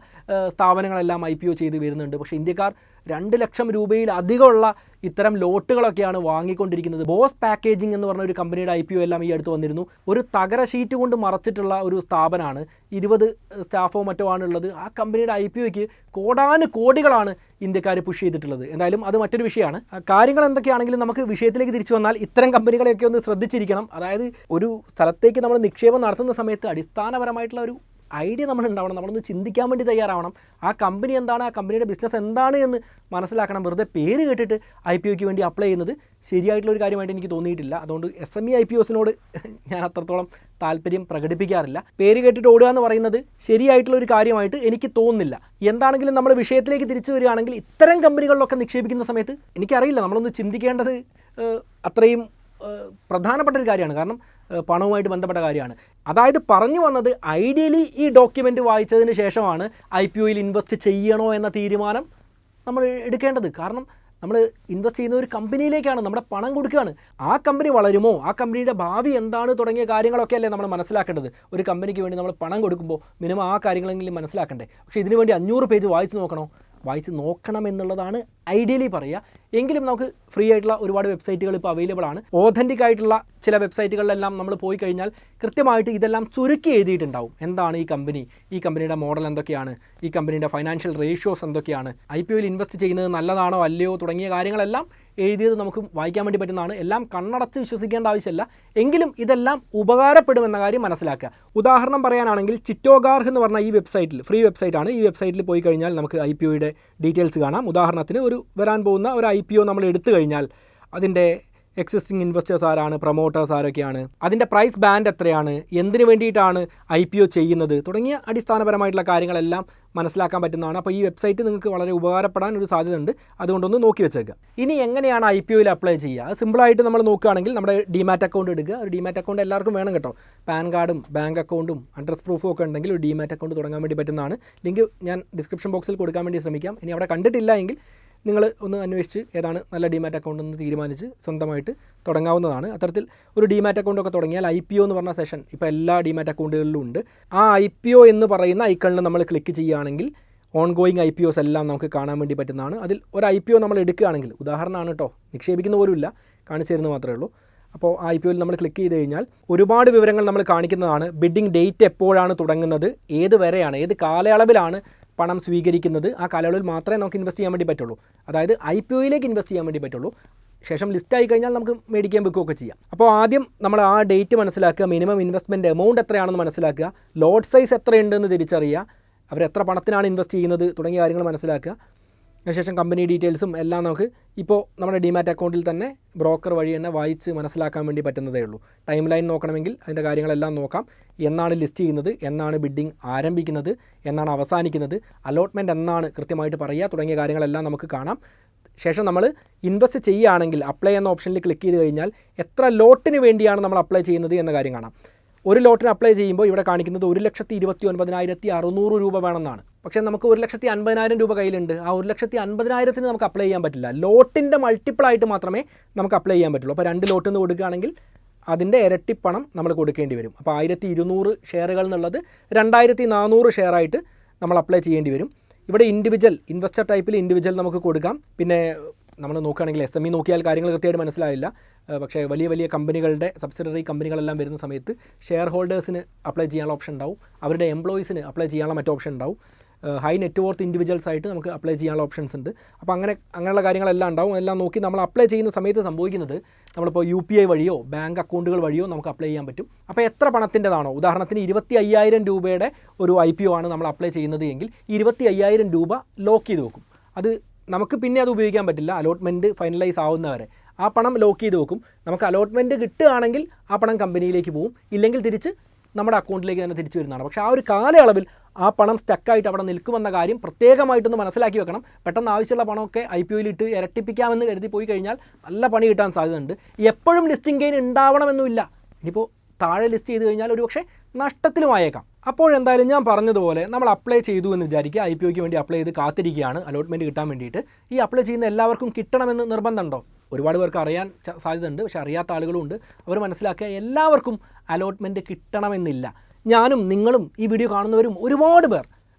സ്ഥാപനങ്ങളെല്ലാം IPO ചെയ്ത് വരുന്നുണ്ട്. പക്ഷേ ഇന്ത്യക്കാർ 2 ലക്ഷം രൂപയിൽ അധികമുള്ള ഇത്തരം ലോട്ടുകളൊക്കെയാണ് വാങ്ങിക്കൊണ്ടിരിക്കുന്നത്. ബോസ് പാക്കേജിംഗ് എന്ന് പറഞ്ഞ ഒരു കമ്പനിയുടെ IPO എല്ലാം ഈ അടുത്ത് വന്നിരുന്നു. ഒരു തകര ഷീറ്റ് കൊണ്ട് മറച്ചിട്ടുള്ള ഒരു സ്ഥാപനമാണ്. 20 സ്റ്റാഫോ മറ്റോ ആണുള്ളത്. ആ കമ്പനിയുടെ IPOയ്ക്ക് കോടികളാണ് ഇന്ത്യക്കാർ പുഷ് ചെയ്തിട്ടുള്ളത്. എന്തായാലും അത് മറ്റൊരു വിഷയമാണ്. കാര്യങ്ങൾ എന്തൊക്കെയാണെങ്കിലും നമുക്ക് വിഷയത്തിലേക്ക് തിരിച്ചു വന്നാൽ ഇത്തരം കമ്പനികളെയൊക്കെ ഒന്ന് ശ്രദ്ധിച്ചിരിക്കണം. അതായത് ഒരു സ്ഥലത്തേക്ക് നമ്മൾ നിക്ഷേപം നടത്തുന്ന സമയത്ത് അടിസ്ഥാനപരമായിട്ടുള്ള ഒരു ഐഡിയ നമ്മൾ ഉണ്ടാവണം. നമ്മളൊന്ന് ചിന്തിക്കാൻ വേണ്ടി തയ്യാറാവണം. ആ കമ്പനി എന്താണ്, ആ കമ്പനിയുടെ ബിസിനസ് എന്താണ് എന്ന് മനസ്സിലാക്കണം. വെറുതെ പേര് കേട്ടിട്ട് IPOയ്ക്ക് വേണ്ടി അപ്ലൈ ചെയ്യുന്നത് ശരിയായിട്ടുള്ളൊരു കാര്യമായിട്ട് എനിക്ക് തോന്നിയിട്ടില്ല. അതുകൊണ്ട് SME IPOസിനോട് ഞാൻ അത്രത്തോളം താല്പര്യം പ്രകടിപ്പിക്കാറില്ല. പേര് കേട്ടിട്ട് ഓടുക എന്ന് പറയുന്നത് ശരിയായിട്ടുള്ളൊരു കാര്യമായിട്ട് എനിക്ക് തോന്നുന്നില്ല. എന്താണെങ്കിലും നമ്മൾ വിഷയത്തിലേക്ക് തിരിച്ചു വരികയാണെങ്കിൽ ഇത്തരം കമ്പനികളിലൊക്കെ നിക്ഷേപിക്കുന്ന സമയത്ത് എനിക്കറിയില്ല, നമ്മളൊന്ന് ചിന്തിക്കേണ്ടത് അത്രയും പ്രധാനപ്പെട്ട ഒരു കാര്യമാണ്. കാരണം പണവുമായിട്ട് ബന്ധപ്പെട്ട കാര്യമാണ്. അതായത് പറഞ്ഞു വന്നത്, ഐഡിയലി ഈ ഡോക്യുമെൻ്റ് വായിച്ചതിന് ശേഷമാണ് IPOയിൽ ഇൻവെസ്റ്റ് ചെയ്യണോ എന്ന തീരുമാനം നമ്മൾ എടുക്കേണ്ടത്. കാരണം നമ്മൾ ഇൻവെസ്റ്റ് ചെയ്യുന്ന ഒരു കമ്പനിയിലേക്കാണ്, നമ്മുടെ പണം കൊടുക്കുകയാണ്. ആ കമ്പനി വളരുമോ, ആ കമ്പനിയുടെ ഭാവി എന്താണ് തുടങ്ങിയ കാര്യങ്ങളൊക്കെ അല്ലേ നമ്മൾ മനസ്സിലാക്കേണ്ടത്. ഒരു കമ്പനിക്ക് വേണ്ടി നമ്മൾ പണം കൊടുക്കുമ്പോൾ മിനിമം ആ കാര്യങ്ങളെങ്കിലും മനസ്സിലാക്കണ്ടേ. പക്ഷേ ഇതിനു വേണ്ടി 500 പേജ് വായിച്ച് നോക്കണോ? വായിച്ച് നോക്കണം എന്നുള്ളതാണ് ഐഡിയലി പറയുക. എങ്കിലും നമുക്ക് ഫ്രീ ആയിട്ടുള്ള ഒരുപാട് വെബ്സൈറ്റുകൾ ഇപ്പോൾ അവൈലബിൾ ആണ്. ഓതൻറ്റിക് ആയിട്ടുള്ള ചില വെബ്സൈറ്റുകളിലെല്ലാം നമ്മൾ പോയി കഴിഞ്ഞാൽ കൃത്യമായിട്ട് ഇതെല്ലാം ചുരുക്കി എഴുതിയിട്ടുണ്ടാവും. എന്താണ് ഈ കമ്പനി, ഈ കമ്പനിയുടെ മോഡൽ എന്തൊക്കെയാണ്, ഈ കമ്പനിയുടെ ഫൈനാൻഷ്യൽ റേഷ്യോസ് എന്തൊക്കെയാണ്, IPOയിൽ ഇൻവെസ്റ്റ് ചെയ്യുന്നത് നല്ലതാണോ അല്ലയോ തുടങ്ങിയ കാര്യങ്ങളെല്ലാം എഴുതിയത് നമുക്ക് വായിക്കാൻ വേണ്ടി പറ്റുന്നതാണ്. എല്ലാം കണ്ണടച്ച് വിശ്വസിക്കേണ്ട ആവശ്യമില്ല. എങ്കിലും ഇതെല്ലാം ഉപകാരപ്പെടുമെന്ന കാര്യം മനസ്സിലാക്കുക. ഉദാഹരണം പറയാനാണെങ്കിൽ ചിറ്റോഗാർഹ് എന്ന് പറഞ്ഞ ഈ വെബ്സൈറ്റിൽ, ഫ്രീ വെബ്സൈറ്റാണ്, ഈ വെബ്സൈറ്റിൽ പോയി കഴിഞ്ഞാൽ നമുക്ക് IPOയുടെ ഡീറ്റെയിൽസ് കാണാം. ഉദാഹരണത്തിന് വരാൻ പോകുന്ന ഒരു IPO നമ്മൾ എടുത്തു കഴിഞ്ഞാൽ അതിൻ്റെ എക്സിസ്റ്റിംഗ് ഇൻവെസ്റ്റേഴ്സ് ആരാണ്, പ്രൊമോട്ടേഴ്സ് ആരൊക്കെയാണ്, അതിൻ്റെ പ്രൈസ് ബാൻഡ് എത്രയാണ്, എന്തിനു വേണ്ടിയിട്ടാണ് IPO ചെയ്യുന്നത് തുടങ്ങിയ അടിസ്ഥാനപരമായിട്ടുള്ള കാര്യങ്ങളെല്ലാം മനസ്സിലാക്കാൻ പറ്റുന്നതാണ്. അപ്പോൾ ഈ വെബ്സൈറ്റ് നിങ്ങൾക്ക് വളരെ ഉപകാരപ്പെടാൻ ഒരു സാധ്യതയുണ്ട്. അതുകൊണ്ടൊന്ന് നോക്കി വെച്ചേക്കുക. ഇനി എങ്ങനെയാണ് IPOയിൽ അപ്ലൈ ചെയ്യുക? അത് സിമ്പിളായിട്ട് നമ്മൾ നോക്കുകയാണെങ്കിൽ നമ്മുടെ ഡിമാറ്റ് അക്കൗണ്ട് എടുക്കുക. ഒരു ഡിമാറ്റ് അക്കൗണ്ട് എല്ലാവർക്കും വേണം കേട്ടോ. പാൻ കാർഡും ബാങ്ക് അക്കൗണ്ടും അഡ്രസ് പ്രൂഫും ഒക്കെ ഉണ്ടെങ്കിൽ ഒരു ഡിമാറ്റ് അക്കൗണ്ട് തുടങ്ങാൻ വേണ്ടി പറ്റുന്നതാണ്. ലിങ്ക് ഞാൻ ഡിസ്ക്രിപ്ഷൻ ബോക്സിൽ കൊടുക്കാൻ വേണ്ടി ശ്രമിക്കാം. ഇനി അവിടെ കണ്ടിട്ടില്ല എങ്കിൽ നിങ്ങൾ ഒന്ന് അന്വേഷിച്ച് ഏതാണ് നല്ല ഡിമാറ്റ് അക്കൗണ്ട് എന്ന് തീരുമാനിച്ച് സ്വന്തമായിട്ട് തുടങ്ങാവുന്നതാണ്. അത്തരത്തിൽ ഒരു ഡിമാറ്റ് അക്കൗണ്ടൊക്കെ തുടങ്ങിയാൽ IPO എന്ന് പറഞ്ഞ സെഷൻ ഇപ്പോൾ എല്ലാ ഡിമാറ്റ് അക്കൗണ്ടുകളിലും ഉണ്ട്. ആ IPO എന്ന് പറയുന്ന ഐക്കണിൽ നമ്മൾ ക്ലിക്ക് ചെയ്യുകയാണെങ്കിൽ ഓൺഗോയിങ് IPOs എല്ലാം നമുക്ക് കാണാൻ വേണ്ടി പറ്റുന്നതാണ്. അതിൽ ഒരു IPO നമ്മൾ എടുക്കുകയാണെങ്കിൽ, ഉദാഹരണമാണ് കേട്ടോ, നിക്ഷേപിക്കുന്ന പോലുമില്ല, കാണിച്ചു തരുന്നത് മാത്രമേ ഉള്ളൂ. അപ്പോൾ ആ IPOയിൽ നമ്മൾ ക്ലിക്ക് ചെയ്ത് കഴിഞ്ഞാൽ ഒരുപാട് വിവരങ്ങൾ നമ്മൾ കാണിക്കുന്നതാണ്. ബിഡിംഗ് ഡേറ്റ് എപ്പോഴാണ് തുടങ്ങുന്നത്, ഏത് വരെയാണ്, ഏത് കാലയളവിലാണ് പണം സ്വീകരിക്കുന്നത്, ആ കാലയളവിൽ മാത്രമേ നമുക്ക് ഇൻവെസ്റ്റ് ചെയ്യാൻ വേണ്ടി പറ്റുള്ളൂ. അതായത് IPOയിലേക്ക് ഇൻവെസ്റ്റ് ചെയ്യാൻ വേണ്ടി പറ്റുള്ളൂ. ശേഷം ലിസ്റ്റായി കഴിഞ്ഞാൽ നമുക്ക് മേടിക്കാൻ വെക്കുകയൊക്കെ ചെയ്യാം. അപ്പോൾ ആദ്യം നമ്മൾ ആ ഡേറ്റ് മനസ്സിലാക്കുക, മിനിമം ഇൻവെസ്റ്റ്മെൻറ്റ് എമൗണ്ട് എത്രയാണെന്ന് മനസ്സിലാക്കുക, ലോട്ട് സൈസ് എത്രയുണ്ടെന്ന് തിരിച്ചറിയുക, അവരെത്ര പണത്തിനാണ് ഇൻവെസ്റ്റ് ചെയ്യുന്നത് തുടങ്ങിയ കാര്യങ്ങൾ മനസ്സിലാക്കുക. അതിനുശേഷം കമ്പനി ഡീറ്റെയിൽസും എല്ലാം നമുക്ക് ഇപ്പോൾ നമ്മുടെ ഡിമാറ്റ് അക്കൗണ്ടിൽ തന്നെ ബ്രോക്കർ വഴി തന്നെ വായിച്ച് മനസ്സിലാക്കാൻ വേണ്ടി പറ്റുന്നതേ ഉള്ളൂ. ടൈം ലൈൻ നോക്കണമെങ്കിൽ അതിൻ്റെ കാര്യങ്ങളെല്ലാം നോക്കാം. എന്നാണ് ലിസ്റ്റ് ചെയ്യുന്നത്, എന്നാണ് ബിഡിങ് ആരംഭിക്കുന്നത്, എന്നാണ് അവസാനിക്കുന്നത്, അലോട്ട്മെൻറ്റ് എന്നാണ് കൃത്യമായിട്ട് പറയുക തുടങ്ങിയ കാര്യങ്ങളെല്ലാം നമുക്ക് കാണാം. ശേഷം നമ്മൾ ഇൻവെസ്റ്റ് ചെയ്യുകയാണെങ്കിൽ അപ്ലൈ എന്ന ഓപ്ഷനിൽ ക്ലിക്ക് ചെയ്ത് കഴിഞ്ഞാൽ എത്ര ലോട്ടിന് വേണ്ടിയാണ് നമ്മൾ അപ്ലൈ ചെയ്യുന്നത് എന്ന കാര്യം കാണാം. ഒരു ലോട്ടിന് അപ്ലൈ ചെയ്യുമ്പോൾ ഇവിടെ കാണിക്കുന്നത് 1,29,600 രൂപ വേണമെന്നാണ്. പക്ഷേ നമുക്ക് 1,50,000 രൂപ കയ്യിലുണ്ട്. ആ 1,50,000 നമുക്ക് അപ്ലൈ ചെയ്യാൻ പറ്റില്ല. ലോട്ടിൻ്റെ മൾട്ടിപ്പിളായിട്ട് മാത്രമേ നമുക്ക് അപ്ലൈ ചെയ്യാൻ പറ്റുള്ളൂ. അപ്പോൾ 2 ലോട്ടിൽ നിന്ന് കൊടുക്കുകയാണെങ്കിൽ അതിൻ്റെ ഇരട്ടി പണം നമ്മൾ കൊടുക്കേണ്ടി വരും. അപ്പോൾ 1,200 ഷെയറുകൾ എന്നുള്ളത് 2,400 ഷെയറായിട്ട് നമ്മൾ അപ്ലൈ ചെയ്യേണ്ടി വരും. ഇവിടെ ഇൻഡിവിജ്വൽ ഇൻവെസ്റ്റർ ടൈപ്പിൽ ഇൻഡിവിജ്വൽ നമുക്ക് കൊടുക്കാം. പിന്നെ നമ്മൾ നോക്കുകയാണെങ്കിൽ SME നോക്കിയാൽ കാര്യങ്ങൾ കൃത്യമായിട്ട് മനസ്സിലാവില്ല. പക്ഷേ വലിയ വലിയ കമ്പനികളുടെ സബ്സിഡറി കമ്പനികളെല്ലാം വരുന്ന സമയത്ത് ഷെയർ ഹോൾഡേഴ്സിന് അപ്ലൈ ചെയ്യാനുള്ള ഓപ്ഷൻ ഉണ്ടാവും, അവരുടെ എംപ്ലോയീസിന് അപ്ലൈ ചെയ്യാനുള്ള മറ്റു ഓപ്ഷൻ ഉണ്ടാവും. ഹൈ നെറ്റ് വർത്ത് ഇൻഡിവിജ്വൽസ് ആയിട്ട് നമുക്ക് അപ്ലൈ ചെയ്യാനുള്ള ഓപ്ഷൻസ് ഉണ്ട്. അപ്പോൾ അങ്ങനെയുള്ള കാര്യങ്ങളെല്ലാം ഉണ്ടാവും. എല്ലാം നോക്കി നമ്മൾ അപ്ലൈ ചെയ്യുന്ന സമയത്ത് സംഭവിക്കുന്നത് നമ്മളിപ്പോൾ UPI വഴിയോ ബാങ്ക് അക്കൗണ്ടുകൾ വഴിയോ നമുക്ക് അപ്ലൈ ചെയ്യാൻ പറ്റും. അപ്പോൾ എത്ര പണത്തിൻ്റെതാണോ, ഉദാഹരണത്തിന് 25,000 രൂപയുടെ ഒരു IPO ആണ് നമ്മൾ അപ്ലൈ ചെയ്യുന്നത് എങ്കിൽ 25,000 രൂപ ലോക്ക് ചെയ്ത് വെക്കും. അത് നമുക്ക് പിന്നെ അത് ഉപയോഗിക്കാൻ പറ്റില്ല. അലോട്ട്മെൻറ്റ് ഫൈനലൈസ് ആവുന്നവരെ ആ പണം ലോക്ക് ചെയ്ത് വെക്കും. നമുക്ക് അലോട്ട്മെൻറ്റ് കിട്ടുകയാണെങ്കിൽ ആ പണം കമ്പനിയിലേക്ക് പോകും, ഇല്ലെങ്കിൽ തിരിച്ച് നമ്മുടെ അക്കൗണ്ടിലേക്ക് തന്നെ തിരിച്ചു വരുന്നതാണ്. പക്ഷേ ആ ഒരു കാലയളവിൽ ആ പണം സ്റ്റക്കായിട്ട് അവിടെ നിൽക്കുമെന്ന കാര്യം പ്രത്യേകമായിട്ടൊന്ന് മനസ്സിലാക്കി വെക്കണം. പെട്ടെന്ന് ആവശ്യമുള്ള പണമൊക്കെ IPOയിൽ ഇട്ട് ഇരട്ടിപ്പിക്കാമെന്ന് കരുതി പോയി കഴിഞ്ഞാൽ നല്ല പണി കിട്ടാൻ സാധ്യതയുണ്ട്. എപ്പോഴും ലിസ്റ്റിംഗ് ഗെയിൻ ഉണ്ടാവണമെന്നില്ല. ഇനിയിപ്പോൾ താഴെ ലിസ്റ്റ് ചെയ്ത് കഴിഞ്ഞാൽ ഒരു പക്ഷേ നഷ്ടത്തിലുമായേക്കാം. അപ്പോഴെന്തായാലും ഞാൻ പറഞ്ഞതുപോലെ നമ്മൾ അപ്ലൈ ചെയ്തു എന്ന് വിചാരിക്കുക, IPOയ്ക്ക് വേണ്ടി അപ്ലൈ ചെയ്ത് കാത്തിരിക്കുകയാണ് അലോട്ട്മെൻറ്റ് കിട്ടാൻ വേണ്ടിയിട്ട്. ഈ അപ്ലൈ ചെയ്യുന്ന എല്ലാവർക്കും കിട്ടണമെന്ന് നിർബന്ധമുണ്ടോ? ഒരുപാട് പേർക്ക് അറിയാൻ സാധ്യതയുണ്ട്, പക്ഷേ അറിയാത്ത ആളുകളും ഉണ്ട്. അവർ മനസ്സിലാക്കുക, എല്ലാവർക്കും അലോട്ട്മെൻറ്റ് കിട്ടണമെന്നില്ല. ഞാനും നിങ്ങളും ഈ വീഡിയോ കാണുന്നവരും ഒരുപാട് പേർ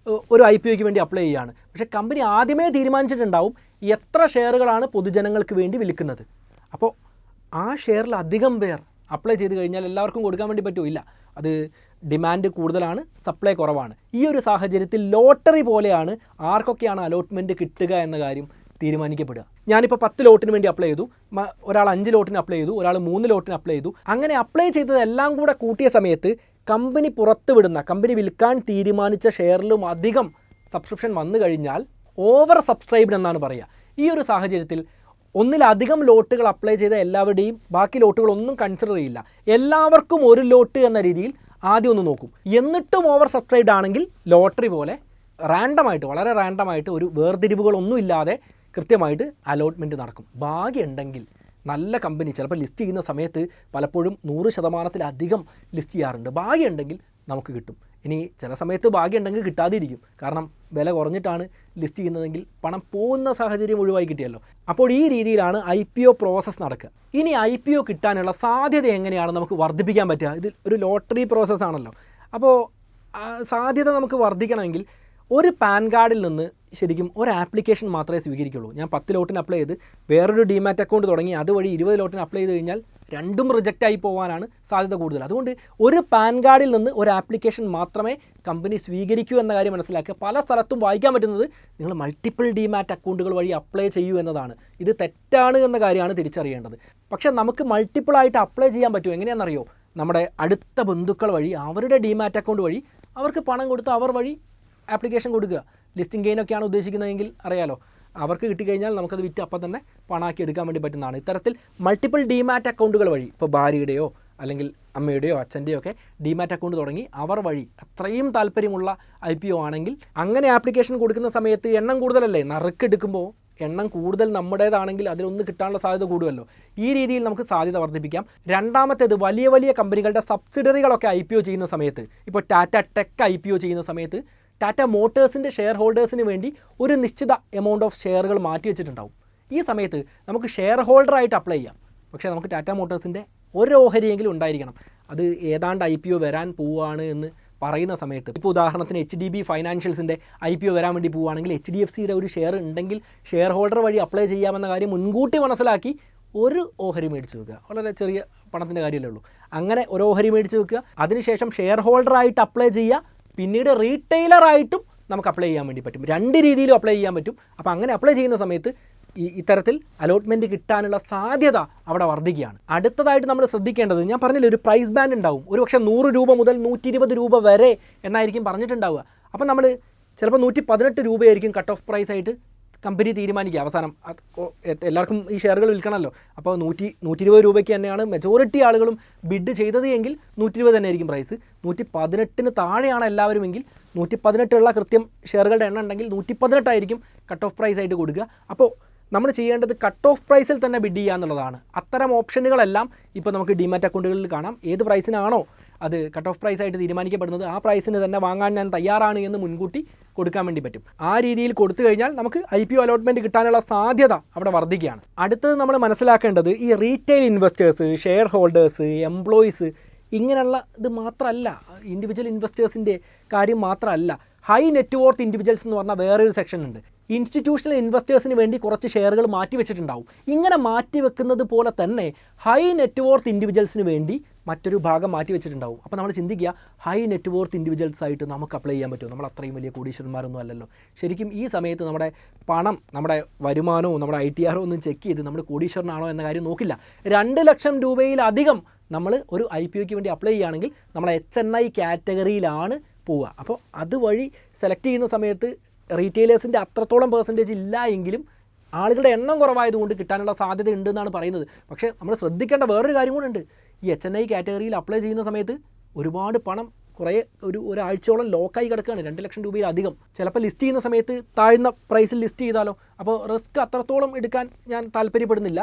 ഒരു IPOയ്ക്ക് വേണ്ടി അപ്ലൈ ചെയ്യുകയാണ്. പക്ഷേ കമ്പനി ആദ്യമേ തീരുമാനിച്ചിട്ടുണ്ടാവും എത്ര ഷെയറുകളാണ് പൊതുജനങ്ങൾക്ക് വേണ്ടി വിൽക്കുന്നത്. അപ്പോൾ ആ ഷെയറിൽ അധികം പേർ അപ്ലൈ ചെയ്ത് കഴിഞ്ഞാൽ എല്ലാവർക്കും കൊടുക്കാൻ വേണ്ടി പറ്റുമില്ല. അത് ഡിമാൻഡ് കൂടുതലാണ്, സപ്ലൈ കുറവാണ്. ഈ ഒരു സാഹചര്യത്തിൽ ലോട്ടറി പോലെയാണ് ആർക്കൊക്കെയാണ് അലോട്ട്മെൻറ്റ് കിട്ടുക എന്ന കാര്യം തീരുമാനിക്കപ്പെടുക. ഞാനിപ്പോൾ 10 ലോട്ടിന് വേണ്ടി അപ്ലൈ ചെയ്തു, ഒരാൾ 5 ലോട്ടിന് അപ്ലൈ ചെയ്തു, ഒരാൾ 3 ലോട്ടിന് അപ്ലൈ ചെയ്തു. അങ്ങനെ അപ്ലൈ ചെയ്തതെല്ലാം കൂടെ കൂട്ടിയ സമയത്ത് കമ്പനി പുറത്തുവിടുന്ന, കമ്പനി വിൽക്കാൻ തീരുമാനിച്ച ഷെയറിലും അധികം സബ്സ്ക്രിപ്ഷൻ വന്നു കഴിഞ്ഞാൽ ഓവർ സബ്സ്ക്രൈബ്ഡ് എന്നാണ് പറയുക. ഈ ഒരു സാഹചര്യത്തിൽ ഒന്നിലധികം ലോട്ടുകൾ അപ്ലൈ ചെയ്ത എല്ലാവരുടെയും ബാക്കി ലോട്ടുകളൊന്നും കൺസിഡർ ചെയ്യില്ല. എല്ലാവർക്കും ഒരു ലോട്ട് എന്ന രീതിയിൽ ആദ്യം ഒന്ന് നോക്കും. എന്നിട്ടും ഓവർ സബ്സ്ക്രൈബ്ഡ് ആണെങ്കിൽ ലോട്ടറി പോലെ റാൻഡമായിട്ട്, വളരെ റാൻഡമായിട്ട് ഒരു വേർതിരിവുകളൊന്നും ഇല്ലാതെ കൃത്യമായിട്ട് അലോട്ട്മെൻറ്റ് നടക്കും. ഭാഗ്യമുണ്ടെങ്കിൽ നല്ല കമ്പനി ചിലപ്പോൾ ലിസ്റ്റ് ചെയ്യുന്ന സമയത്ത് പലപ്പോഴും 100%-ലധികം ലിസ്റ്റ് ചെയ്യാറുണ്ട്. ഭാഗ്യമുണ്ടെങ്കിൽ നമുക്ക് കിട്ടും. ഇനി ചില സമയത്ത് ഭാഗ്യമുണ്ടെങ്കിൽ കിട്ടാതിരിക്കും. കാരണം വില കുറഞ്ഞിട്ടാണ് ലിസ്റ്റ് ചെയ്യുന്നതെങ്കിൽ പണം പോകുന്ന സാഹചര്യം ഒഴിവായി കിട്ടിയല്ലോ. അപ്പോൾ ഈ രീതിയിലാണ് IPO പ്രോസസ്സ് നടക്കുക. ഇനി IPO കിട്ടാനുള്ള സാധ്യത എങ്ങനെയാണ് നമുക്ക് വർദ്ധിപ്പിക്കാൻ പറ്റുക? ഇത് ഒരു ലോട്ടറി പ്രോസസ്സാണല്ലോ. അപ്പോൾ സാധ്യത നമുക്ക് വർദ്ധിക്കണമെങ്കിൽ ഒരു പാൻ കാർഡിൽ നിന്ന് ശരിക്കും ഒരു ആപ്ലിക്കേഷൻ മാത്രമേ സ്വീകരിക്കുള്ളൂ. ഞാൻ 10 ലോട്ടിന് അപ്ലൈ ചെയ്ത് വേറൊരു ഡിമാറ്റ് അക്കൗണ്ട് തുടങ്ങി അതുവഴി 20 ലോട്ടിന് അപ്ലൈ ചെയ്ത് കഴിഞ്ഞാൽ രണ്ടും റിജക്റ്റ് ആയി പോകാനാണ് സാധ്യത കൂടുതൽ. അതുകൊണ്ട് ഒരു പാൻ കാർഡിൽ നിന്ന് ഒരു ആപ്ലിക്കേഷൻ മാത്രമേ കമ്പനി സ്വീകരിക്കൂ എന്ന കാര്യം മനസ്സിലാക്കുക. പല സ്ഥലത്തും വായിക്കാൻ പറ്റുന്നത് നിങ്ങൾ മൾട്ടിപ്പിൾ ഡിമാറ്റ് അക്കൗണ്ടുകൾ വഴി അപ്ലൈ ചെയ്യൂ എന്നതാണ്. ഇത് തെറ്റാണ് എന്ന കാര്യമാണ് തിരിച്ചറിയേണ്ടത്. പക്ഷേ നമുക്ക് മൾട്ടിപ്പിളായിട്ട് അപ്ലൈ ചെയ്യാൻ പറ്റും. എങ്ങനെയാണെന്നറിയോ? നമ്മുടെ അടുത്ത ബന്ധുക്കൾ വഴി അവരുടെ ഡിമാറ്റ് അക്കൗണ്ട് വഴി അവർക്ക് പണം കൊടുത്ത് അവർ വഴി ആപ്ലിക്കേഷൻ കൊടുക്കുക. ലിസ്റ്റിംഗ് ഗെയിനൊക്കെയാണ് ഉദ്ദേശിക്കുന്നതെങ്കിൽ അറിയാലോ, അവർക്ക് കിട്ടിക്കഴിഞ്ഞാൽ നമുക്കത് വിറ്റ് അപ്പം തന്നെ പണമാക്കി എടുക്കാൻ വേണ്ടി പറ്റുന്നതാണ്. ഇത്തരത്തിൽ മൾട്ടിപ്പിൾ ഡിമാറ്റ് അക്കൗണ്ടുകൾ വഴി ഇപ്പോൾ ഭാര്യയുടെയോ അല്ലെങ്കിൽ അമ്മയുടെയോ അച്ഛൻ്റെയോ ഒക്കെ ഡിമാറ്റ് അക്കൗണ്ട് തുടങ്ങി അവർ വഴി അത്രയും താല്പര്യമുള്ള IPO ആണെങ്കിൽ അങ്ങനെ ആപ്ലിക്കേഷൻ കൊടുക്കുന്ന സമയത്ത് എണ്ണം കൂടുതലല്ലേ, നറുക്കെടുക്കുമ്പോൾ എണ്ണം കൂടുതൽ നമ്മുടേതാണെങ്കിൽ അതിലൊന്ന് കിട്ടാനുള്ള സാധ്യത കൂടുമല്ലോ. ഈ രീതിയിൽ നമുക്ക് സാധ്യത വർദ്ധിപ്പിക്കാം. രണ്ടാമത്തേത്, വലിയ വലിയ കമ്പനികളുടെ സബ്സിഡറികളൊക്കെ IPO ചെയ്യുന്ന സമയത്ത്, ഇപ്പോൾ ടാറ്റ ടെക് IPO ചെയ്യുന്ന സമയത്ത് ടാറ്റ മോട്ടേഴ്സിൻ്റെ ഷെയർ ഹോൾഡേഴ്സിന് വേണ്ടി ഒരു നിശ്ചിത എമൗണ്ട് ഓഫ് ഷെയറുകൾ മാറ്റി വെച്ചിട്ടുണ്ടാവും. ഈ സമയത്ത് നമുക്ക് ഷെയർ ഹോൾഡറായിട്ട് അപ്ലൈ ചെയ്യാം. പക്ഷേ നമുക്ക് ടാറ്റ മോട്ടേഴ്സിൻ്റെ ഒരു ഓഹരിയെങ്കിലും ഉണ്ടായിരിക്കണം. അത് ഏതാണ്ട് IPO വരാൻ പോവുകയാണ് എന്ന് പറയുന്ന സമയത്ത്, ഇപ്പോൾ ഉദാഹരണത്തിന് HDB ഫൈനാൻഷ്യൽസിൻ്റെ IPO വരാൻ വേണ്ടി പോവുകയാണെങ്കിൽ HDFCയുടെ ഒരു ഷെയർ ഉണ്ടെങ്കിൽ ഷെയർ ഹോൾഡർ വഴി അപ്ലൈ ചെയ്യാമെന്ന കാര്യം മുൻകൂട്ടി മനസ്സിലാക്കി ഒരു ഓഹരി മേടിച്ച് വെക്കുക. വളരെ ചെറിയ പണത്തിൻ്റെ കാര്യമല്ലേ ഉള്ളൂ. അങ്ങനെ ഒരു ഓഹരി മേടിച്ച് വെക്കുക. അതിനുശേഷം ഷെയർ ഹോൾഡറായിട്ട് അപ്ലൈ ചെയ്യുക. പിന്നീട് റീറ്റെയിലറായിട്ടും നമുക്ക് അപ്ലൈ ചെയ്യാൻ വേണ്ടി പറ്റും. രണ്ട് രീതിയിലും അപ്ലൈ ചെയ്യാൻ പറ്റും. അപ്പോൾ അങ്ങനെ അപ്ലൈ ചെയ്യുന്ന സമയത്ത് ഇത്തരത്തിൽ അലോട്ട്മെൻറ്റ് കിട്ടാനുള്ള സാധ്യത അവിടെ വർദ്ധിക്കുകയാണ്. അടുത്തതായിട്ട് നമ്മൾ ശ്രദ്ധിക്കേണ്ടത്, ഞാൻ പറഞ്ഞില്ലേ ഒരു പ്രൈസ് ബാൻഡ് ഉണ്ടാവും. ഒരു പക്ഷേ 100 രൂപ മുതൽ 120 രൂപ വരെ എന്നായിരിക്കും പറഞ്ഞിട്ടുണ്ടാവുക. അപ്പോൾ നമ്മൾ ചിലപ്പോൾ 118 രൂപയായിരിക്കും കട്ട് ഓഫ് പ്രൈസ് ആയിട്ട് കമ്പനി തീരുമാനിക്കുക. അവസാനം എല്ലാവർക്കും ഈ ഷെയറുകൾ വിൽക്കണമല്ലോ. അപ്പോൾ 120 രൂപയ്ക്ക് തന്നെയാണ് മെജോറിറ്റി ആളുകളും ബിഡ് ചെയ്തത് എങ്കിൽ 120 തന്നെ ആയിരിക്കും പ്രൈസ്. 118 താഴെയാണ് എല്ലാവരും എങ്കിൽ 118 കൃത്യം ഷെയറുകളുടെ എണ്ണം ഉണ്ടെങ്കിൽ 118 ആയിരിക്കും കട്ട് ഓഫ് പ്രൈസ് ആയിട്ട് കൊടുക്കുക. അപ്പോൾ നമ്മൾ ചെയ്യേണ്ടത് കട്ട് ഓഫ് പ്രൈസിൽ തന്നെ ബിഡ് ചെയ്യുക എന്നുള്ളതാണ്. അത്തരം ഓപ്ഷനുകളെല്ലാം ഇപ്പോൾ നമുക്ക് ഡിമാറ്റ് അക്കൗണ്ടുകളിൽ കാണാം. ഏത് പ്രൈസിനാണോ അത് കട്ട് ഓഫ് പ്രൈസ് ആയിട്ട് തീരുമാനിക്കപ്പെടുന്നത് ആ പ്രൈസിന് തന്നെ വാങ്ങാൻ ഞാൻ തയ്യാറാണ് എന്ന് മുൻകൂട്ടി കൊടുക്കാൻ വേണ്ടി പറ്റും. ആ രീതിയിൽ കൊടുത്തു കഴിഞ്ഞാൽ നമുക്ക് IPO അലോട്ട്മെൻറ്റ് കിട്ടാനുള്ള സാധ്യത അവിടെ വർദ്ധിക്കുകയാണ്. അടുത്തത് നമ്മൾ മനസ്സിലാക്കേണ്ടത്, ഈ retail investors, share holders, employees, ഇങ്ങനെയുള്ള ഇത് മാത്രമല്ല, ഇൻഡിവിജ്വൽ ഇൻവെസ്റ്റേഴ്സിൻ്റെ കാര്യം മാത്രമല്ല. ഹൈ നെറ്റ് വർത്ത് ഇൻഡിവിജ്വൽസ് എന്ന് പറഞ്ഞാൽ വേറൊരു സെക്ഷൻ ഉണ്ട്. ഇൻസ്റ്റിറ്റ്യൂഷണൽ ഇൻവെസ്റ്റേഴ്സിന് വേണ്ടി കുറച്ച് ഷെയറുകൾ മാറ്റി വെച്ചിട്ടുണ്ടാവും. ഇങ്ങനെ മാറ്റി വെക്കുന്നത് പോലെ തന്നെ ഹൈ നെറ്റ് വർത്ത് ഇൻഡിവിജ്വൽസിന് വേണ്ടി മറ്റൊരു ഭാഗം മാറ്റി വെച്ചിട്ടുണ്ടാവും. അപ്പോൾ നമ്മൾ ചിന്തിക്കുക, ഹൈ നെറ്റ് വർത്ത് ഇൻഡിവിജ്വൽസ് ആയിട്ട് നമുക്ക് അപ്ലൈ ചെയ്യാൻ പറ്റുമോ? നമ്മൾ അത്രയും വലിയ കോടീശ്വരന്മാരൊന്നും അല്ലല്ലോ. ശരിക്കും ഈ സമയത്ത് നമ്മുടെ പണം, നമ്മുടെ വരുമാനവും നമ്മുടെ ITR ഒന്നും ചെക്ക് ചെയ്ത് നമ്മൾ കോടീശ്വരനാണോ എന്ന കാര്യം നോക്കില്ല. 2 ലക്ഷം രൂപയിലധികം നമ്മൾ ഒരു IPOയ്ക്ക് വേണ്ടി അപ്ലൈ ചെയ്യുകയാണെങ്കിൽ നമ്മൾ HNI കാറ്റഗറിയിലാണ് പോവുക. അപ്പോൾ അതുവഴി സെലക്ട് ചെയ്യുന്ന സമയത്ത് റീറ്റെയിലേഴ്സിൻ്റെ അത്രത്തോളം പെർസെൻറ്റേജ് ഇല്ല എങ്കിലും ആളുകളുടെ എണ്ണം കുറവായതുകൊണ്ട് കിട്ടാനുള്ള സാധ്യത ഉണ്ടെന്നാണ് പറയുന്നത്. പക്ഷേ നമ്മൾ ശ്രദ്ധിക്കേണ്ട വേറൊരു കാര്യം കൂടെ ഉണ്ട്. ഈ HNI കാറ്റഗറിയിൽ അപ്ലൈ ചെയ്യുന്ന സമയത്ത് ഒരുപാട് പണം ഒരാഴ്ചയോളം ലോക്കായി കിടക്കുകയാണ്. 2 ലക്ഷം രൂപയിലധികം. ചിലപ്പോൾ ലിസ്റ്റ് ചെയ്യുന്ന സമയത്ത് താഴ്ന്ന പ്രൈസിൽ ലിസ്റ്റ് ചെയ്താലോ? അപ്പോൾ റിസ്ക് അത്രത്തോളം എടുക്കാൻ ഞാൻ താല്പര്യപ്പെടുന്നില്ല.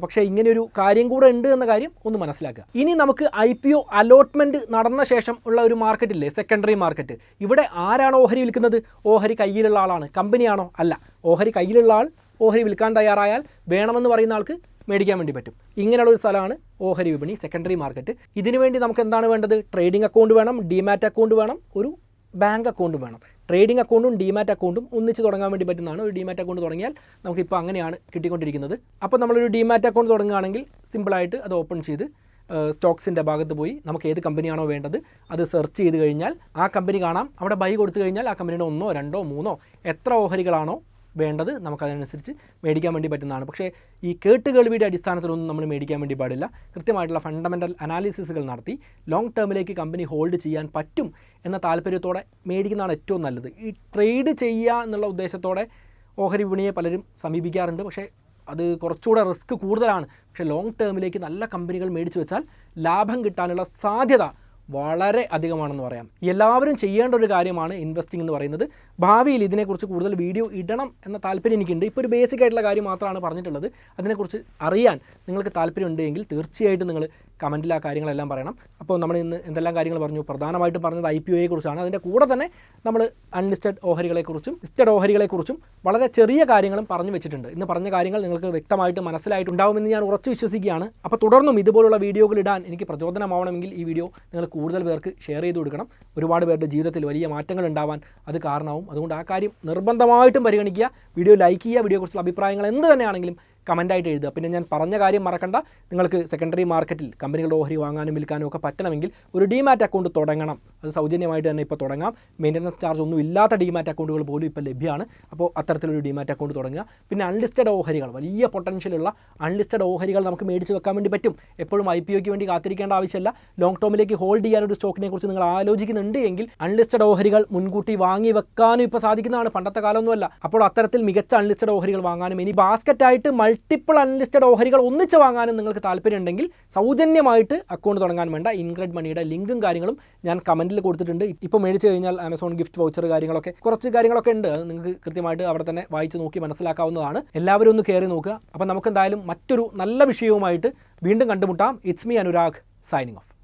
പക്ഷേ ഇങ്ങനെയൊരു കാര്യം കൂടെ ഉണ്ട് എന്ന കാര്യം ഒന്ന് മനസ്സിലാക്കുക. ഇനി നമുക്ക് IPO അലോട്ട്മെൻറ്റ് നടന്ന ശേഷം ഉള്ള ഒരു മാർക്കറ്റില്ലേ, സെക്കൻഡറി മാർക്കറ്റ്. ഇവിടെ ആരാണോ ഓഹരി വിൽക്കുന്നത്? ഓഹരി കയ്യിലുള്ള ആളാണ്. കമ്പനിയാണോ? അല്ല. ഓഹരി കയ്യിലുള്ള ആൾ ഓഹരി വിൽക്കാൻ തയ്യാറായാൽ വേണമെന്ന് പറയുന്ന ആൾക്ക് മേടിക്കാൻ വേണ്ടി പറ്റും. ഇങ്ങനെയുള്ളൊരു സ്ഥലമാണ് ഓഹരി വിപണി, സെക്കൻഡറി മാർക്കറ്റ്. ഇതിനു വേണ്ടി നമുക്ക് എന്താണ് വേണ്ടത്? ട്രേഡിംഗ് അക്കൗണ്ട് വേണം, ഡിമാറ്റ് അക്കൗണ്ട് വേണം, ഒരു ബാങ്ക് അക്കൗണ്ടും വേണം. ട്രേഡിംഗ് അക്കൗണ്ടും ഡിമാറ്റ് അക്കൗണ്ടും ഒന്നിച്ച് തുടങ്ങാൻ വേണ്ടി പറ്റുന്നതാണ്. ഒരു ഡിമാറ്റ് അക്കൗണ്ട് തുടങ്ങിയാൽ നമുക്കിപ്പോൾ അങ്ങനെയാണ് കിട്ടിക്കൊണ്ടിരിക്കുന്നത്. അപ്പോൾ നമ്മളൊരു ഡിമാറ്റ് അക്കൗണ്ട് തുടങ്ങുകയാണെങ്കിൽ സിമ്പിളായിട്ട് അത് ഓപ്പൺ ചെയ്ത് സ്റ്റോക്സിൻ്റെ ഭാഗത്ത് പോയി നമുക്ക് ഏത് കമ്പനിയാണോ വേണ്ടത് അത് സെർച്ച് ചെയ്ത് കഴിഞ്ഞാൽ ആ കമ്പനി കാണാം. അവിടെ ബൈ കൊടുത്തു കഴിഞ്ഞാൽ ആ കമ്പനിയുടെ 1, 2, 3 എത്ര ഓഹരികളാണോ വേണ്ടത് നമുക്കതനുസരിച്ച് മേടിക്കാൻ വേണ്ടി പറ്റുന്നതാണ്. പക്ഷേ ഈ കേട്ടുകേൾവിയുടെ അടിസ്ഥാനത്തിലൊന്നും നമ്മൾ മേടിക്കാൻ വേണ്ടി പാടില്ല. കൃത്യമായിട്ടുള്ള ഫണ്ടമെൻ്റൽ അനാലിസിസുകൾ നടത്തി ലോങ് ടേമിലേക്ക് കമ്പനി ഹോൾഡ് ചെയ്യാൻ പറ്റും എന്ന താല്പര്യത്തോടെ മേടിക്കുന്നതാണ് ഏറ്റവും നല്ലത്. ഈ ട്രേഡ് ചെയ്യുക എന്നുള്ള ഉദ്ദേശത്തോടെ ഓഹരി വിപണിയെ പലരും സമീപിക്കാറുണ്ട്. പക്ഷേ അത് കുറച്ചുകൂടെ റിസ്ക് കൂടുതലാണ്. പക്ഷേ ലോങ് ടേമിലേക്ക് നല്ല കമ്പനികൾ മേടിച്ചു വെച്ചാൽ ലാഭം കിട്ടാനുള്ള സാധ്യത വളരെ അധികമാണെന്ന് പറയാം. എല്ലാവരും ചെയ്യേണ്ട ഒരു കാര്യമാണ് ഇൻവെസ്റ്റിംഗ് എന്ന് പറയുന്നത്. ഭാവിയിൽ ഇതിനെക്കുറിച്ച് കൂടുതൽ വീഡിയോ ഇടണം എന്ന താല്പര്യം എനിക്കുണ്ട്. ഇപ്പോൾ ഒരു ബേസിക് ആയിട്ടുള്ള കാര്യം മാത്രമാണ് പറഞ്ഞിട്ടുള്ളത്. അതിനെക്കുറിച്ച് അറിയാൻ നിങ്ങൾക്ക് താല്പര്യം ഉണ്ടെങ്കിൽ തീർച്ചയായിട്ടും നിങ്ങൾ കമൻറ്റിൽ ആ കാര്യങ്ങളെല്ലാം പറയണം. അപ്പോൾ നമ്മൾ ഇന്ന് എന്തെല്ലാം കാര്യങ്ങൾ പറഞ്ഞു? പ്രധാനമായിട്ടും പറഞ്ഞത് IPO കുറിച്ചാണ്. അതിൻ്റെ കൂടെ തന്നെ നമ്മൾ അൺലിസ്റ്റഡ് ഓഹരികളെക്കുറിച്ചും ലിസ്റ്റഡ് ഓഹരികളെക്കുറിച്ചും വളരെ ചെറിയ കാര്യങ്ങളും പറഞ്ഞു വെച്ചിട്ടുണ്ട്. ഇന്ന് പറഞ്ഞ കാര്യങ്ങൾ നിങ്ങൾക്ക് വ്യക്തമായിട്ട് മനസ്സിലായിട്ടുണ്ടാവുമെന്ന് ഞാൻ ഉറച്ചു വിശ്വസിക്കുകയാണ്. അപ്പോൾ തുടർന്നും ഇതുപോലുള്ള വീഡിയോകൾ ഇടാൻ എനിക്ക് പ്രചോദനമാവണമെങ്കിൽ ഈ വീഡിയോ നിങ്ങൾ കൂടുതൽ പേർക്ക് ഷെയർ ചെയ്ത് കൊടുക്കണം. ഒരുപാട് പേരുടെ ജീവിതത്തിൽ വലിയ മാറ്റങ്ങൾ ഉണ്ടാവാൻ അത് കാരണമാവും. അതുകൊണ്ട് ആ കാര്യം നിർബന്ധമായിട്ടും പരിഗണിക്കുക. വീഡിയോ ലൈക്ക് ചെയ്യുക. വീഡിയോയെക്കുറിച്ചുള്ള അഭിപ്രായങ്ങൾ എന്ത് തന്നെയാണെങ്കിലും കമൻറ്റായിട്ട് എഴുതുക. പിന്നെ ഞാൻ പറഞ്ഞ കാര്യം മറക്കണ്ട, നിങ്ങൾക്ക് സെക്കൻഡറി മാർക്കറ്റിൽ കമ്പനികളുടെ ഓഹരി വാങ്ങാനും വിൽക്കാനും ഒക്കെ പറ്റണമെങ്കിൽ ഒരു ഡിമാറ്റ് അക്കൗണ്ട് തുടങ്ങണം. അത് സൗജന്യമായിട്ട് തന്നെ ഇപ്പോൾ തുടങ്ങാം. മെയിൻ്റനൻസ് ചാർജ് ഒന്നും ഇല്ലാത്ത ഡിമാറ്റ് അക്കൗണ്ടുകൾ പോലും ഇപ്പോൾ ലഭ്യമാണ്. അപ്പോൾ അത്തരത്തിലൊരു ഡിമാറ്റ് അക്കൗണ്ട് തുടങ്ങുക. പിന്നെ അൺലിസ്റ്റഡ് ഓഹരികൾ, വലിയ പൊട്ടൻഷ്യലുള്ള അൺലിസ്റ്റഡ് ഓഹരികൾ നമുക്ക് മേടിച്ച് വെക്കാൻ വേണ്ടി പറ്റും. എപ്പോഴും IPOയ്ക്ക് വേണ്ടി കാത്തിരിക്കേണ്ട ആവശ്യമില്ല. ലോങ് ടേമിലേക്ക് ഹോൾഡ് ചെയ്യാനൊരു സ്റ്റോക്കിനെ കുറിച്ച് നിങ്ങൾ ആലോചിക്കുന്നുണ്ട് എങ്കിൽ അൺലിസ്റ്റഡ് ഓഹരികൾ മുൻകൂട്ടി വാങ്ങി വെക്കാനും ഇപ്പോൾ സാധിക്കുന്നതാണ്, പണ്ടത്തെ കാലമൊന്നുമല്ല. അപ്പോൾ അത്തരത്തിൽ മികച്ച അൺലിസ്റ്റഡ് ഓഹരികൾ വാങ്ങാനും ഇനി ബാസ്ക്കറ്റായിട്ട് മൾട്ടിപ്പിൾ അൺലിസ്റ്റഡ് ഓഹരികൾ ഒന്നിച്ച് വാങ്ങാനും നിങ്ങൾക്ക് താല്പര്യമുണ്ടെങ്കിൽ സൗജന്യമായിട്ട് അക്കൗണ്ട് തുടങ്ങാൻ വേണ്ട ഇൻക്രെഡ് മണിയുടെ ലിങ്കും കാര്യങ്ങളും ഞാൻ കമൻറ്റിൽ കൊടുത്തിട്ടുണ്ട്. ഇപ്പോൾ മേടിച്ച് കഴിഞ്ഞാൽ ആമസോൺ ഗിഫ്റ്റ് വൗച്ചർ കാര്യങ്ങളൊക്കെ കുറച്ച് കാര്യങ്ങളൊക്കെ ഉണ്ട്. അത് നിങ്ങൾക്ക് കൃത്യമായിട്ട് അവിടെ തന്നെ വായിച്ച് നോക്കി മനസ്സിലാക്കാവുന്നതാണ്. എല്ലാവരും ഒന്ന് കയറി നോക്കുക. അപ്പോൾ നമുക്ക് എന്തായാലും മറ്റൊരു നല്ല വിഷയവുമായിട്ട് വീണ്ടും കണ്ടുമുട്ടാം. It's me Anurag, signing off.